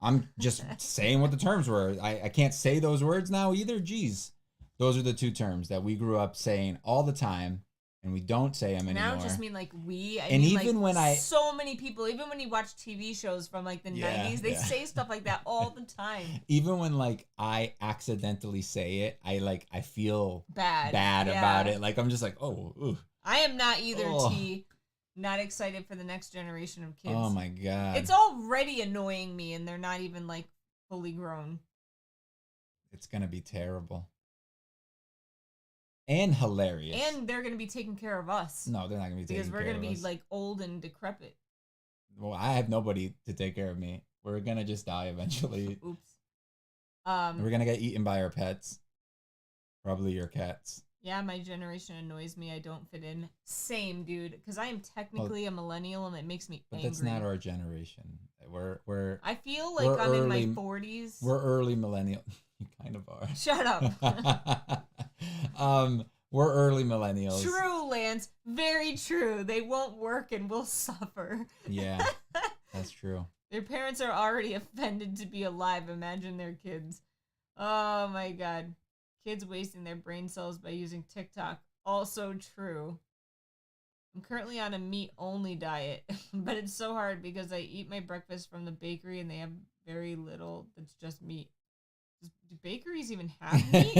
Speaker 1: I'm just saying what the terms were. I can't say those words now either. Jeez. Those are the 2 terms that we grew up saying all the time, and we don't say them anymore.
Speaker 2: Now I just mean like we.
Speaker 1: And
Speaker 2: mean,
Speaker 1: even
Speaker 2: like,
Speaker 1: when
Speaker 2: so many people, even when you watch TV shows from like the 90s, they say stuff like that all the time.
Speaker 1: Even when like I accidentally say it, I feel bad
Speaker 2: yeah.
Speaker 1: about it. Like I'm just like, oh, ooh.
Speaker 2: I am not either, T. Not excited for the next generation of kids.
Speaker 1: Oh my god.
Speaker 2: It's already annoying me, and they're not even like fully grown.
Speaker 1: It's gonna be terrible. And hilarious.
Speaker 2: And they're going to be taking care of us.
Speaker 1: No, they're not going to be taking care of us.
Speaker 2: Because we're going to be like old and decrepit.
Speaker 1: Well, I have nobody to take care of me. We're going to just die eventually.
Speaker 2: Oops.
Speaker 1: We're going to get eaten by our pets. Probably your cats.
Speaker 2: Yeah, my generation annoys me. I don't fit in. Same, dude. Because I am technically a millennial, and it makes me angry.
Speaker 1: But that's not our generation. We're
Speaker 2: I feel like I'm in my 40s.
Speaker 1: We're early millennial. You kind of are.
Speaker 2: Shut up.
Speaker 1: We're early millennials.
Speaker 2: True, Lance. Very true. They won't work and we'll suffer.
Speaker 1: Yeah, that's true.
Speaker 2: Their parents are already offended to be alive. Imagine their kids. Oh my god. Kids wasting their brain cells by using TikTok. Also true. I'm currently on a meat-only diet, but it's so hard because I eat my breakfast from the bakery and they have very little that's just meat. Do bakeries even have meat?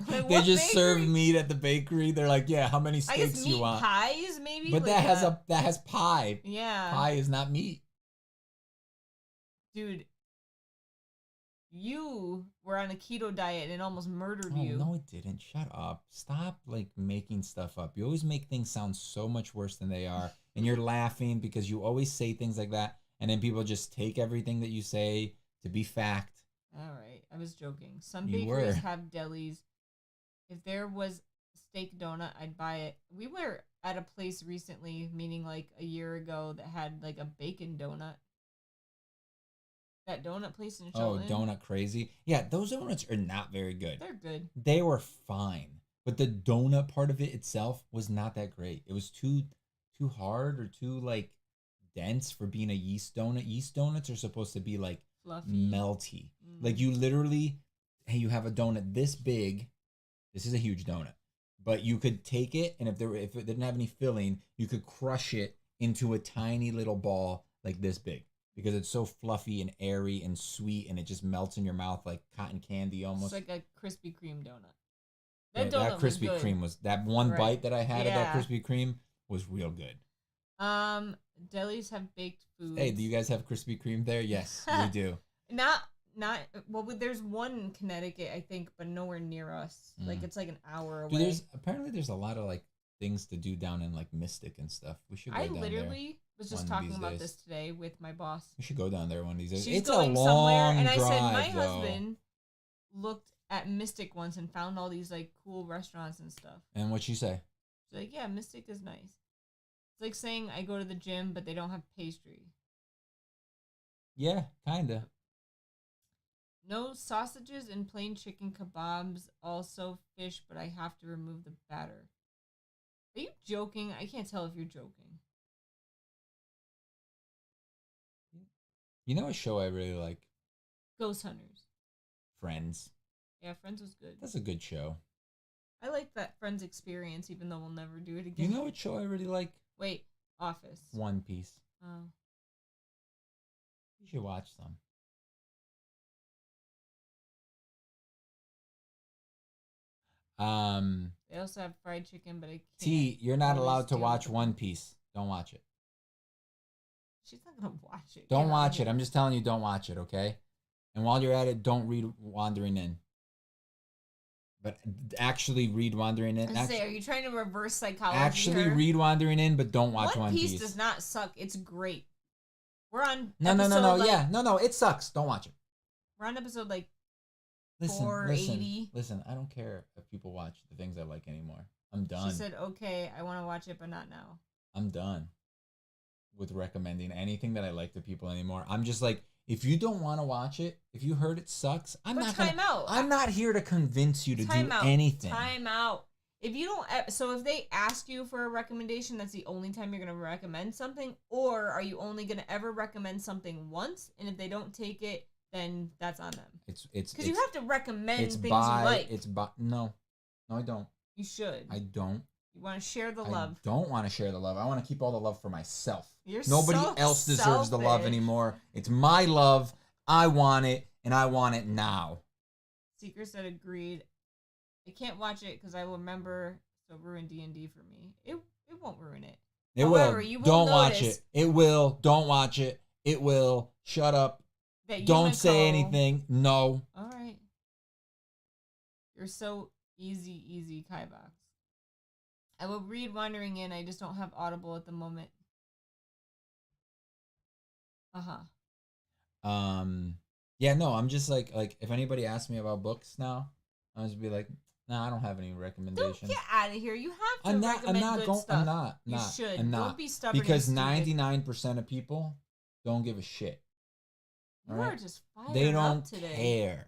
Speaker 1: Like, they just serve meat at the bakery. They're like, yeah, how many steaks you want?
Speaker 2: Pies, maybe.
Speaker 1: But like that has pie.
Speaker 2: Yeah,
Speaker 1: pie is not meat.
Speaker 2: Dude, you were on a keto diet and it almost murdered you.
Speaker 1: No, it didn't. Shut up. Stop like making stuff up. You always make things sound so much worse than they are, and you're laughing because you always say things like that, and then people just take everything that you say to be fact.
Speaker 2: All right, I was joking. Some bakeries have delis. If there was a steak donut, I'd buy it. We were at a place recently, meaning like a year ago, that had like a bacon donut. That donut place in Shelton.
Speaker 1: Oh, Donut Crazy. Yeah, those donuts are not very good.
Speaker 2: They're good.
Speaker 1: They were fine, but the donut part of it itself was not that great. It was too hard or too like dense for being a yeast donut. Yeast donuts are supposed to be like fluffy, melty. Like you literally, hey, you have a donut this big. This is a huge donut, but you could take it, and if it didn't have any filling, you could crush it into a tiny little ball like this big, because it's so fluffy and airy and sweet, and it just melts in your mouth like cotton candy almost.
Speaker 2: It's like a Krispy Kreme donut.
Speaker 1: That Krispy Kreme was that one bite that I had of that Krispy Kreme was real good.
Speaker 2: Delis have baked foods.
Speaker 1: Hey, do you guys have Krispy Kreme there? Yes, we do.
Speaker 2: Not well. There's one in Connecticut, I think, but nowhere near us. Like it's like an hour away.
Speaker 1: Dude, there's a lot of like things to do down in like Mystic and stuff. We should go down there. I literally
Speaker 2: was just talking about this today with my boss.
Speaker 1: We should go down there one of these days.
Speaker 2: She's
Speaker 1: it's
Speaker 2: going
Speaker 1: a long
Speaker 2: somewhere, and I
Speaker 1: drive,
Speaker 2: said my
Speaker 1: though.
Speaker 2: husband looked at Mystic once and found all these like cool restaurants and stuff.
Speaker 1: And what'd she say?
Speaker 2: She's like, yeah, Mystic is nice. It's like saying I go to the gym, but they don't have pastry.
Speaker 1: Yeah, kinda.
Speaker 2: No sausages and plain chicken kebabs. Also fish, but I have to remove the batter. Are you joking? I can't tell if you're joking.
Speaker 1: You know a show I really like?
Speaker 2: Ghost Hunters.
Speaker 1: Friends.
Speaker 2: Yeah, Friends was good.
Speaker 1: That's a good show.
Speaker 2: I like that Friends experience, even though we'll never do it again.
Speaker 1: You know what show I really like?
Speaker 2: Wait, Office.
Speaker 1: One Piece.
Speaker 2: Oh.
Speaker 1: You should watch some.
Speaker 2: They also have fried chicken, but I can't.
Speaker 1: T, you're not allowed to watch One Piece. Don't watch it.
Speaker 2: She's not gonna watch it.
Speaker 1: Don't watch it. I'm just telling you, don't watch it, okay? And while you're at it, don't read Wandering In. But actually read Wandering In.
Speaker 2: Are you trying to reverse psychology?
Speaker 1: Actually read Wandering In, but don't watch One Piece.
Speaker 2: One Piece does not suck. It's great. We're on
Speaker 1: No, it sucks. Don't watch it.
Speaker 2: We're on episode like
Speaker 1: Listen,
Speaker 2: 480.
Speaker 1: listen. I don't care if people watch the things I like anymore. I'm done.
Speaker 2: She said, "Okay, I want to watch it, but not now."
Speaker 1: I'm done with recommending anything that I like to people anymore. I'm just like, if you don't want to watch it, if you heard it sucks, I'm not here to convince you to do anything.
Speaker 2: Time out. If you don't, so if they ask you for a recommendation, that's the only time you're going to recommend something, or are you only going to ever recommend something once? And if they don't take it, then that's on them.
Speaker 1: It's
Speaker 2: because you have to recommend things you like.
Speaker 1: No, I don't.
Speaker 2: You should.
Speaker 1: I don't.
Speaker 2: You want to share the love.
Speaker 1: I don't want to share the love. I want to keep all the love for myself.
Speaker 2: Nobody
Speaker 1: else deserves the love anymore. It's my love. I want it, and I want it now.
Speaker 2: Seeker said agreed. I can't watch it because I will remember. So ruin D&D for me. It won't ruin it.
Speaker 1: However, will. Don't watch it. It will. Don't watch it. It will. Shut up. Don't say anything. No.
Speaker 2: All right. You're so easy, Kivox. I will read Wandering In. I just don't have Audible at the moment.
Speaker 1: Yeah, no, I'm just like if anybody asks me about books now, I'll just be like, nah, I don't have any recommendations.
Speaker 2: Don't get out of here. You have to recommend good stuff.
Speaker 1: I'm not.
Speaker 2: You should. Don't be stubborn.
Speaker 1: Because 99% of people don't give a shit.
Speaker 2: You are just fired
Speaker 1: They
Speaker 2: up
Speaker 1: don't
Speaker 2: today.
Speaker 1: care.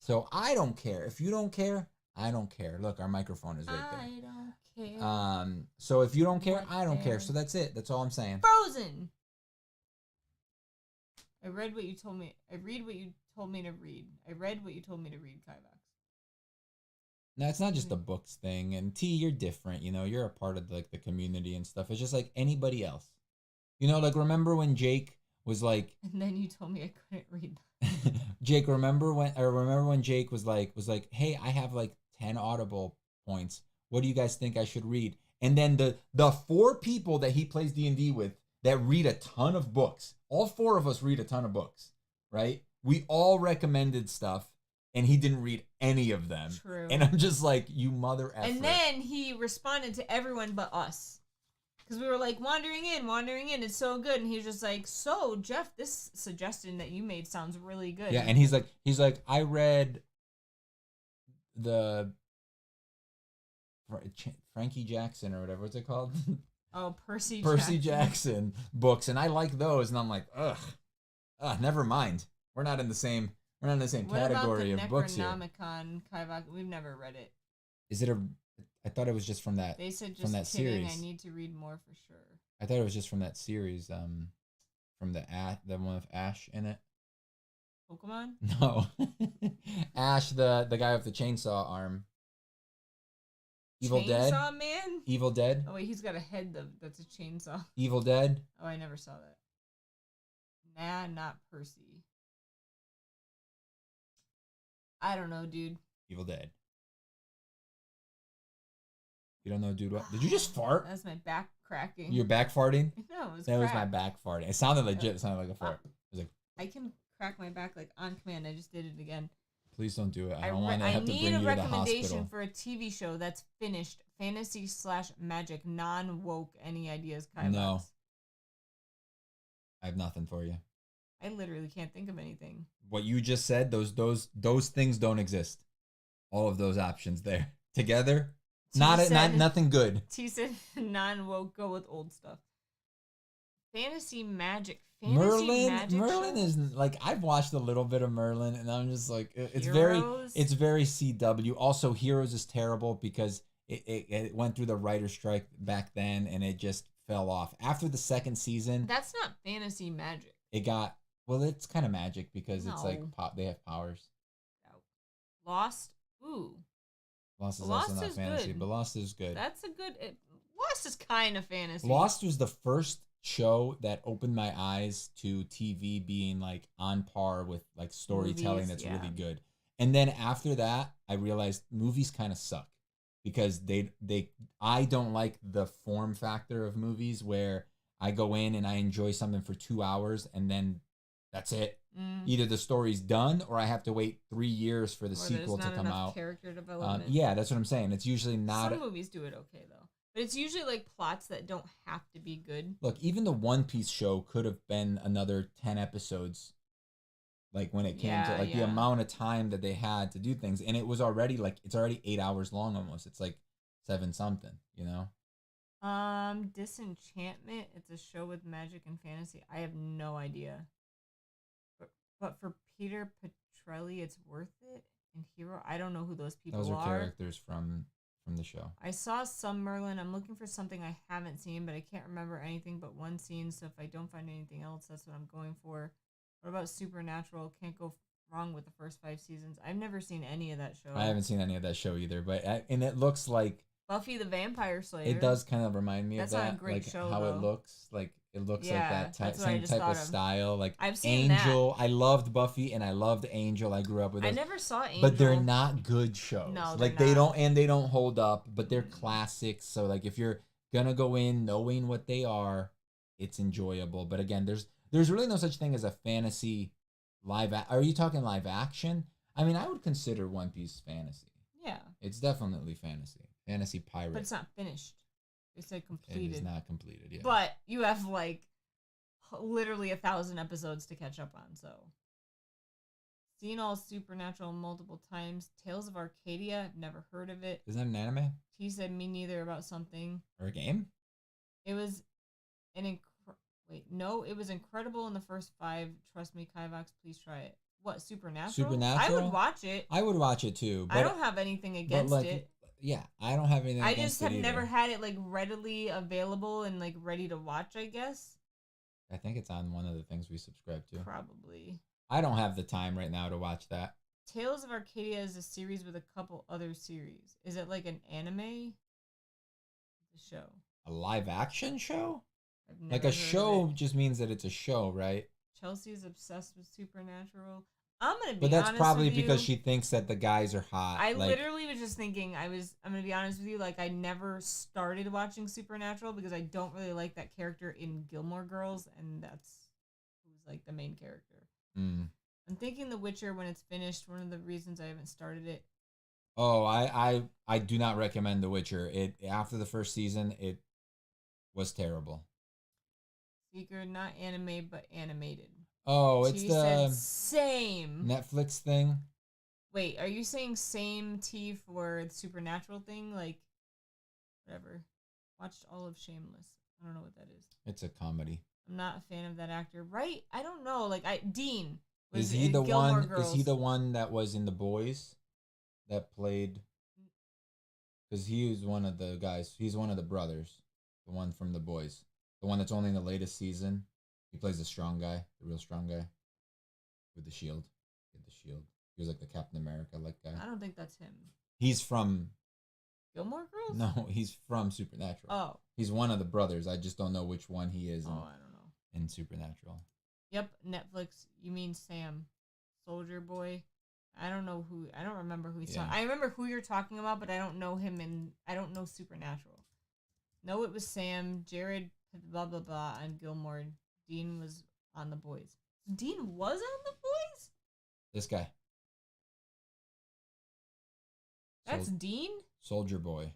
Speaker 1: So I don't care. If you don't care, I don't care. Look, our microphone is right there.
Speaker 2: I don't care.
Speaker 1: So if you don't care, I don't care. So that's it. That's all I'm saying.
Speaker 2: Frozen. I read what you told me. I read what you told me to read. I read what you told me to read, Kivox.
Speaker 1: No, it's not just a books thing. And T, you're different. You know, you're a part of the community and stuff. It's just like anybody else. You know, like remember when Jake was like,
Speaker 2: and then you told me I couldn't read.
Speaker 1: Jake, remember when Jake was like, hey, I have like 10 Audible points. What do you guys think I should read? And then the 4 people that he plays D&D with that read a ton of books, all 4 of us read a ton of books, right? We all recommended stuff, and he didn't read any of them.
Speaker 2: True.
Speaker 1: And I'm just like, you mother effer.
Speaker 2: And then he responded to everyone but us. Because we were like, Wandering In, it's so good. And he was just like, so, Jeff, this suggestion that you made sounds really good.
Speaker 1: Yeah, and he's like, I read the Frankie Jackson or whatever, what's it called?
Speaker 2: Oh, Percy
Speaker 1: Jackson books, and I like those, and I'm like, ugh, never mind. We're not in the same category of books here.
Speaker 2: Necronomicon, Kivox? We've never read it.
Speaker 1: Is it I thought it was just from that.
Speaker 2: They said just
Speaker 1: from that
Speaker 2: kidding.
Speaker 1: series.
Speaker 2: I need to read more for sure.
Speaker 1: I thought it was just from that series. From the one with Ash in it.
Speaker 2: Pokemon?
Speaker 1: No, Ash, the guy with the chainsaw arm. Evil Dead.
Speaker 2: Chainsaw Man?
Speaker 1: Evil Dead.
Speaker 2: Oh wait, he's got a head that's a chainsaw.
Speaker 1: Evil Dead.
Speaker 2: Oh, I never saw that. Nah, not Percy. I don't know, dude.
Speaker 1: Evil Dead. You don't know, dude? What? Did you just fart?
Speaker 2: That's my back cracking.
Speaker 1: You're back farting?
Speaker 2: No,
Speaker 1: that was my back farting. It sounded legit. It sounded like a fart. It was like,
Speaker 2: I can crack my back like on command. I just did it again.
Speaker 1: Please don't do it. I don't want to have to bring you to the hospital.
Speaker 2: I need a recommendation for a TV show that's finished, fantasy/magic, non-woke. Any ideas, Kivox?
Speaker 1: No. I have nothing for you.
Speaker 2: I literally can't think of anything.
Speaker 1: What you just said, those things don't exist. All of those options there together, nothing good.
Speaker 2: T said non-woke. Go with old stuff. Fantasy magic.
Speaker 1: Merlin is like, I've watched a little bit of Merlin, and I'm just like, it's very CW. Also, Heroes is terrible because it went through the writer's strike back then, and it just fell off after the second season.
Speaker 2: That's not fantasy magic.
Speaker 1: It's kind of magic because it's like they have powers.
Speaker 2: Lost. Ooh.
Speaker 1: Lost is also not fantasy, but Lost is good.
Speaker 2: That's a good. Lost is kind of fantasy.
Speaker 1: Lost was the first show that opened my eyes to TV being like on par with like storytelling that's really good. And then after that, I realized movies kind of suck because I don't like the form factor of movies where I go in and I enjoy something for 2 hours and then that's it. Either the story's done or I have to wait 3 years for the sequel to come out.
Speaker 2: Character development.
Speaker 1: Yeah, that's what I'm saying. It's usually not.
Speaker 2: Some movies do it okay though. But it's usually like plots that don't have to be good.
Speaker 1: Look, even the One Piece show could have been another 10 episodes. Like when it came to
Speaker 2: Yeah,
Speaker 1: like the
Speaker 2: yeah.
Speaker 1: amount of time that they had to do things, and it was already like it's already 8 hours long almost. It's like 7 something, you know.
Speaker 2: Disenchantment. It's a show with magic and fantasy. I have no idea. But for Peter Petrelli, it's worth it. And Hero, I don't know who those people
Speaker 1: Those are
Speaker 2: are.
Speaker 1: characters from the show.
Speaker 2: I saw some Merlin. I'm looking for something I haven't seen, but I can't remember anything but one scene. So if I don't find anything else, that's what I'm going for. What about Supernatural? Can't go wrong with the first 5 seasons. I've never seen any of that show.
Speaker 1: I haven't seen any of that show either, but and it looks like
Speaker 2: Buffy the Vampire Slayer.
Speaker 1: it does kind of remind me
Speaker 2: That's
Speaker 1: of that.
Speaker 2: not a great
Speaker 1: like
Speaker 2: show,
Speaker 1: how
Speaker 2: though.
Speaker 1: it looks. Like it looks
Speaker 2: Yeah,
Speaker 1: like that
Speaker 2: that's what I
Speaker 1: same
Speaker 2: just
Speaker 1: type
Speaker 2: thought
Speaker 1: of
Speaker 2: of.
Speaker 1: style. Like
Speaker 2: I've seen
Speaker 1: Angel. I loved Buffy and I loved Angel. I grew up with those.
Speaker 2: I never saw Angel.
Speaker 1: But they're not good shows.
Speaker 2: No,
Speaker 1: like
Speaker 2: they're
Speaker 1: they
Speaker 2: not.
Speaker 1: they don't hold up, but they're classics. So like if you're gonna go in knowing what they are, it's enjoyable. But again, there's really no such thing as a fantasy are you talking live action? I mean, I would consider One Piece fantasy.
Speaker 2: Yeah.
Speaker 1: It's definitely fantasy. Fantasy pirate.
Speaker 2: But it's not finished. They said completed.
Speaker 1: It is not completed, yeah.
Speaker 2: But you have like literally 1,000 episodes to catch up on, so. Seen all Supernatural multiple times. Tales of Arcadia, never heard of it.
Speaker 1: Isn't that an anime?
Speaker 2: He said me neither about something.
Speaker 1: Or a game?
Speaker 2: It was it was incredible in the first 5. Trust me, Kivox, please try it. What, Supernatural?
Speaker 1: Supernatural?
Speaker 2: I would watch it.
Speaker 1: I would watch it too. But
Speaker 2: I don't have anything against it.
Speaker 1: Yeah, I don't have anything
Speaker 2: I
Speaker 1: against
Speaker 2: just have
Speaker 1: it either.
Speaker 2: never had it like readily available and like ready to watch, I guess.
Speaker 1: I think it's on one of the things we subscribe to.
Speaker 2: Probably.
Speaker 1: I don't have the time right now to watch that.
Speaker 2: Tales of Arcadia is a series with a couple other series. Is it like an anime? It's a show.
Speaker 1: A live action show?
Speaker 2: I've never
Speaker 1: Like a
Speaker 2: heard
Speaker 1: show
Speaker 2: of it.
Speaker 1: just means that it's a show, right?
Speaker 2: Chelsea is obsessed with Supernatural. I'm gonna be
Speaker 1: But that's
Speaker 2: honest
Speaker 1: probably
Speaker 2: with you.
Speaker 1: because she thinks that the guys are hot.
Speaker 2: I
Speaker 1: like,
Speaker 2: literally was just thinking I'm gonna be honest with you, like I never started watching Supernatural because I don't really like that character in Gilmore Girls, and that's who's like the main character.
Speaker 1: Mm.
Speaker 2: I'm thinking The Witcher when it's finished, one of the reasons I haven't started it.
Speaker 1: Oh, I do not recommend The Witcher. It after the first season, it was terrible.
Speaker 2: Seeker, not anime but animated.
Speaker 1: Oh, it's
Speaker 2: She
Speaker 1: the
Speaker 2: said same.
Speaker 1: Netflix thing.
Speaker 2: Wait, are you saying same T for the Supernatural thing? Like, whatever. Watched all of Shameless. I don't know what that is.
Speaker 1: It's a comedy.
Speaker 2: I'm not a fan of that actor. Right? I don't know. Like, Dean was
Speaker 1: Is he
Speaker 2: in
Speaker 1: the
Speaker 2: Gilmore
Speaker 1: one?
Speaker 2: Girls.
Speaker 1: Is he the one that was in The Boys? That played. Because he was one of the guys. He's one of the brothers. The one from The Boys. The one that's only in the latest season. He plays the strong guy, the real strong guy, with the shield. He had the shield. He was like the Captain America like guy.
Speaker 2: I don't think that's him.
Speaker 1: He's from.
Speaker 2: Gilmore Girls?
Speaker 1: No, he's from Supernatural.
Speaker 2: Oh.
Speaker 1: He's one of the brothers. I just don't know which one he is
Speaker 2: I don't know.
Speaker 1: in Supernatural.
Speaker 2: Yep, Netflix. You mean Sam, Soldier Boy? I don't know who. I don't remember who he's.
Speaker 1: Yeah.
Speaker 2: I remember who you're talking about, but I don't know him, and I don't know Supernatural. No, it was Sam, Jared, blah blah blah, on Gilmore. Dean was on The Boys. Dean was on The Boys?
Speaker 1: This guy.
Speaker 2: That's Dean?
Speaker 1: Soldier Boy.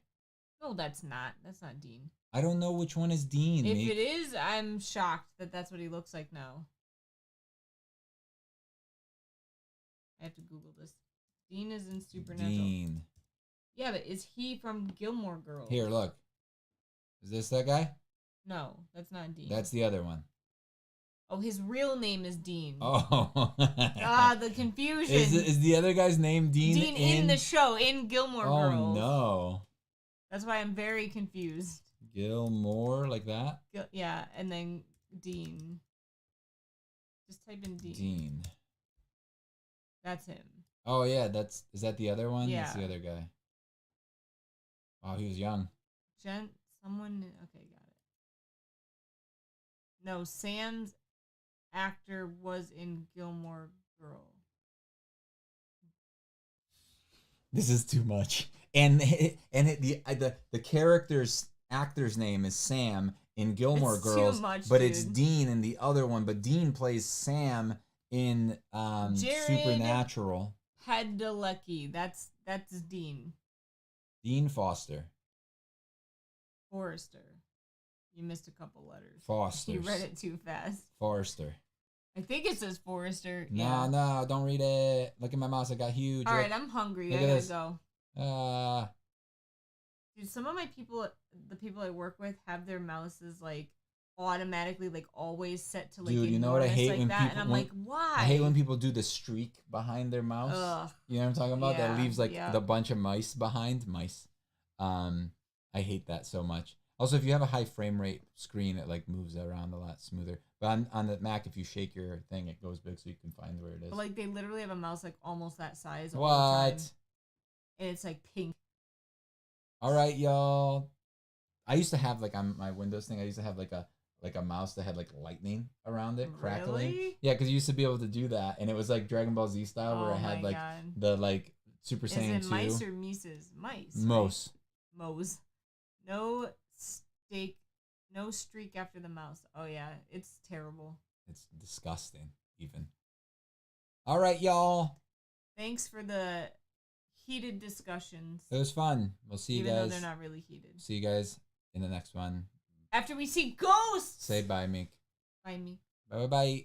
Speaker 2: No, that's not. That's not Dean.
Speaker 1: I don't know which one is Dean.
Speaker 2: If it is, I'm shocked that that's what he looks like now. I have to Google this. Dean is in Supernatural.
Speaker 1: Dean.
Speaker 2: Yeah, but is he from Gilmore Girls?
Speaker 1: Here, look. Is this that guy?
Speaker 2: No, that's not Dean.
Speaker 1: That's the other one.
Speaker 2: Oh, his real name is Dean.
Speaker 1: Oh.
Speaker 2: The confusion.
Speaker 1: Is the other guy's name Dean?
Speaker 2: Dean in the show, in Gilmore Girls.
Speaker 1: Oh, no.
Speaker 2: That's why I'm very confused.
Speaker 1: Gilmore, like that?
Speaker 2: Yeah, and then Dean. Just type in Dean.
Speaker 1: Dean.
Speaker 2: That's him.
Speaker 1: Oh, yeah, is that the other one?
Speaker 2: Yeah.
Speaker 1: That's the other guy. Wow, he was young.
Speaker 2: Okay, got it. No, Sam's actor was in Gilmore Girls.
Speaker 1: This is too much. And the character's actor's name is Sam in Gilmore
Speaker 2: It's too
Speaker 1: Girls,
Speaker 2: much,
Speaker 1: but
Speaker 2: dude.
Speaker 1: it's Dean in the other one. But Dean plays Sam in
Speaker 2: Jared
Speaker 1: Supernatural.
Speaker 2: Padalecki. That's Dean
Speaker 1: Dean Foster.
Speaker 2: Forrester. You missed a couple letters.
Speaker 1: Foster.
Speaker 2: You read it too fast.
Speaker 1: Forrester.
Speaker 2: I think it says Forrester.
Speaker 1: No, don't read it. Look at my mouse. It got huge.
Speaker 2: All right, I'm hungry.
Speaker 1: Look
Speaker 2: I
Speaker 1: at
Speaker 2: gotta
Speaker 1: this.
Speaker 2: go. Dude, some of my people, the people I work with, have their mouses like automatically like always set to like
Speaker 1: dude, you know what I hate
Speaker 2: like
Speaker 1: when
Speaker 2: that,
Speaker 1: people
Speaker 2: and I'm like, why?
Speaker 1: I hate when people do the streak behind their mouse.
Speaker 2: Ugh.
Speaker 1: You know what I'm talking about? That
Speaker 2: Yeah,
Speaker 1: leaves like
Speaker 2: yeah.
Speaker 1: the bunch of mice behind. Mice. I hate that so much. Also, if you have a high frame rate screen, it like moves around a lot smoother. But on the Mac, if you shake your thing, it goes big so you can find where it is.
Speaker 2: But like they literally have a mouse like almost that size all the time. And it's like pink.
Speaker 1: All right, y'all. I used to have like on my Windows thing, I used to have like a mouse that had like lightning around it, crackling.
Speaker 2: Really?
Speaker 1: Yeah, because you used to be able to do that, and it was like Dragon Ball Z style, where
Speaker 2: Oh
Speaker 1: it had
Speaker 2: my
Speaker 1: like
Speaker 2: God.
Speaker 1: the like Super
Speaker 2: Is
Speaker 1: Saiyan
Speaker 2: it
Speaker 1: 2.
Speaker 2: mice or Mises? Mice.
Speaker 1: Mose.
Speaker 2: Right? Mose. No steak. No streak after the mouse. Oh yeah, it's terrible.
Speaker 1: It's disgusting, even. All right, y'all.
Speaker 2: Thanks for the heated discussions.
Speaker 1: It was fun. We'll see you
Speaker 2: even
Speaker 1: guys.
Speaker 2: Even though they're not really heated.
Speaker 1: See you guys in the next one.
Speaker 2: After we see ghosts.
Speaker 1: Say bye, Meek.
Speaker 2: Bye, Meek.
Speaker 1: Bye, bye.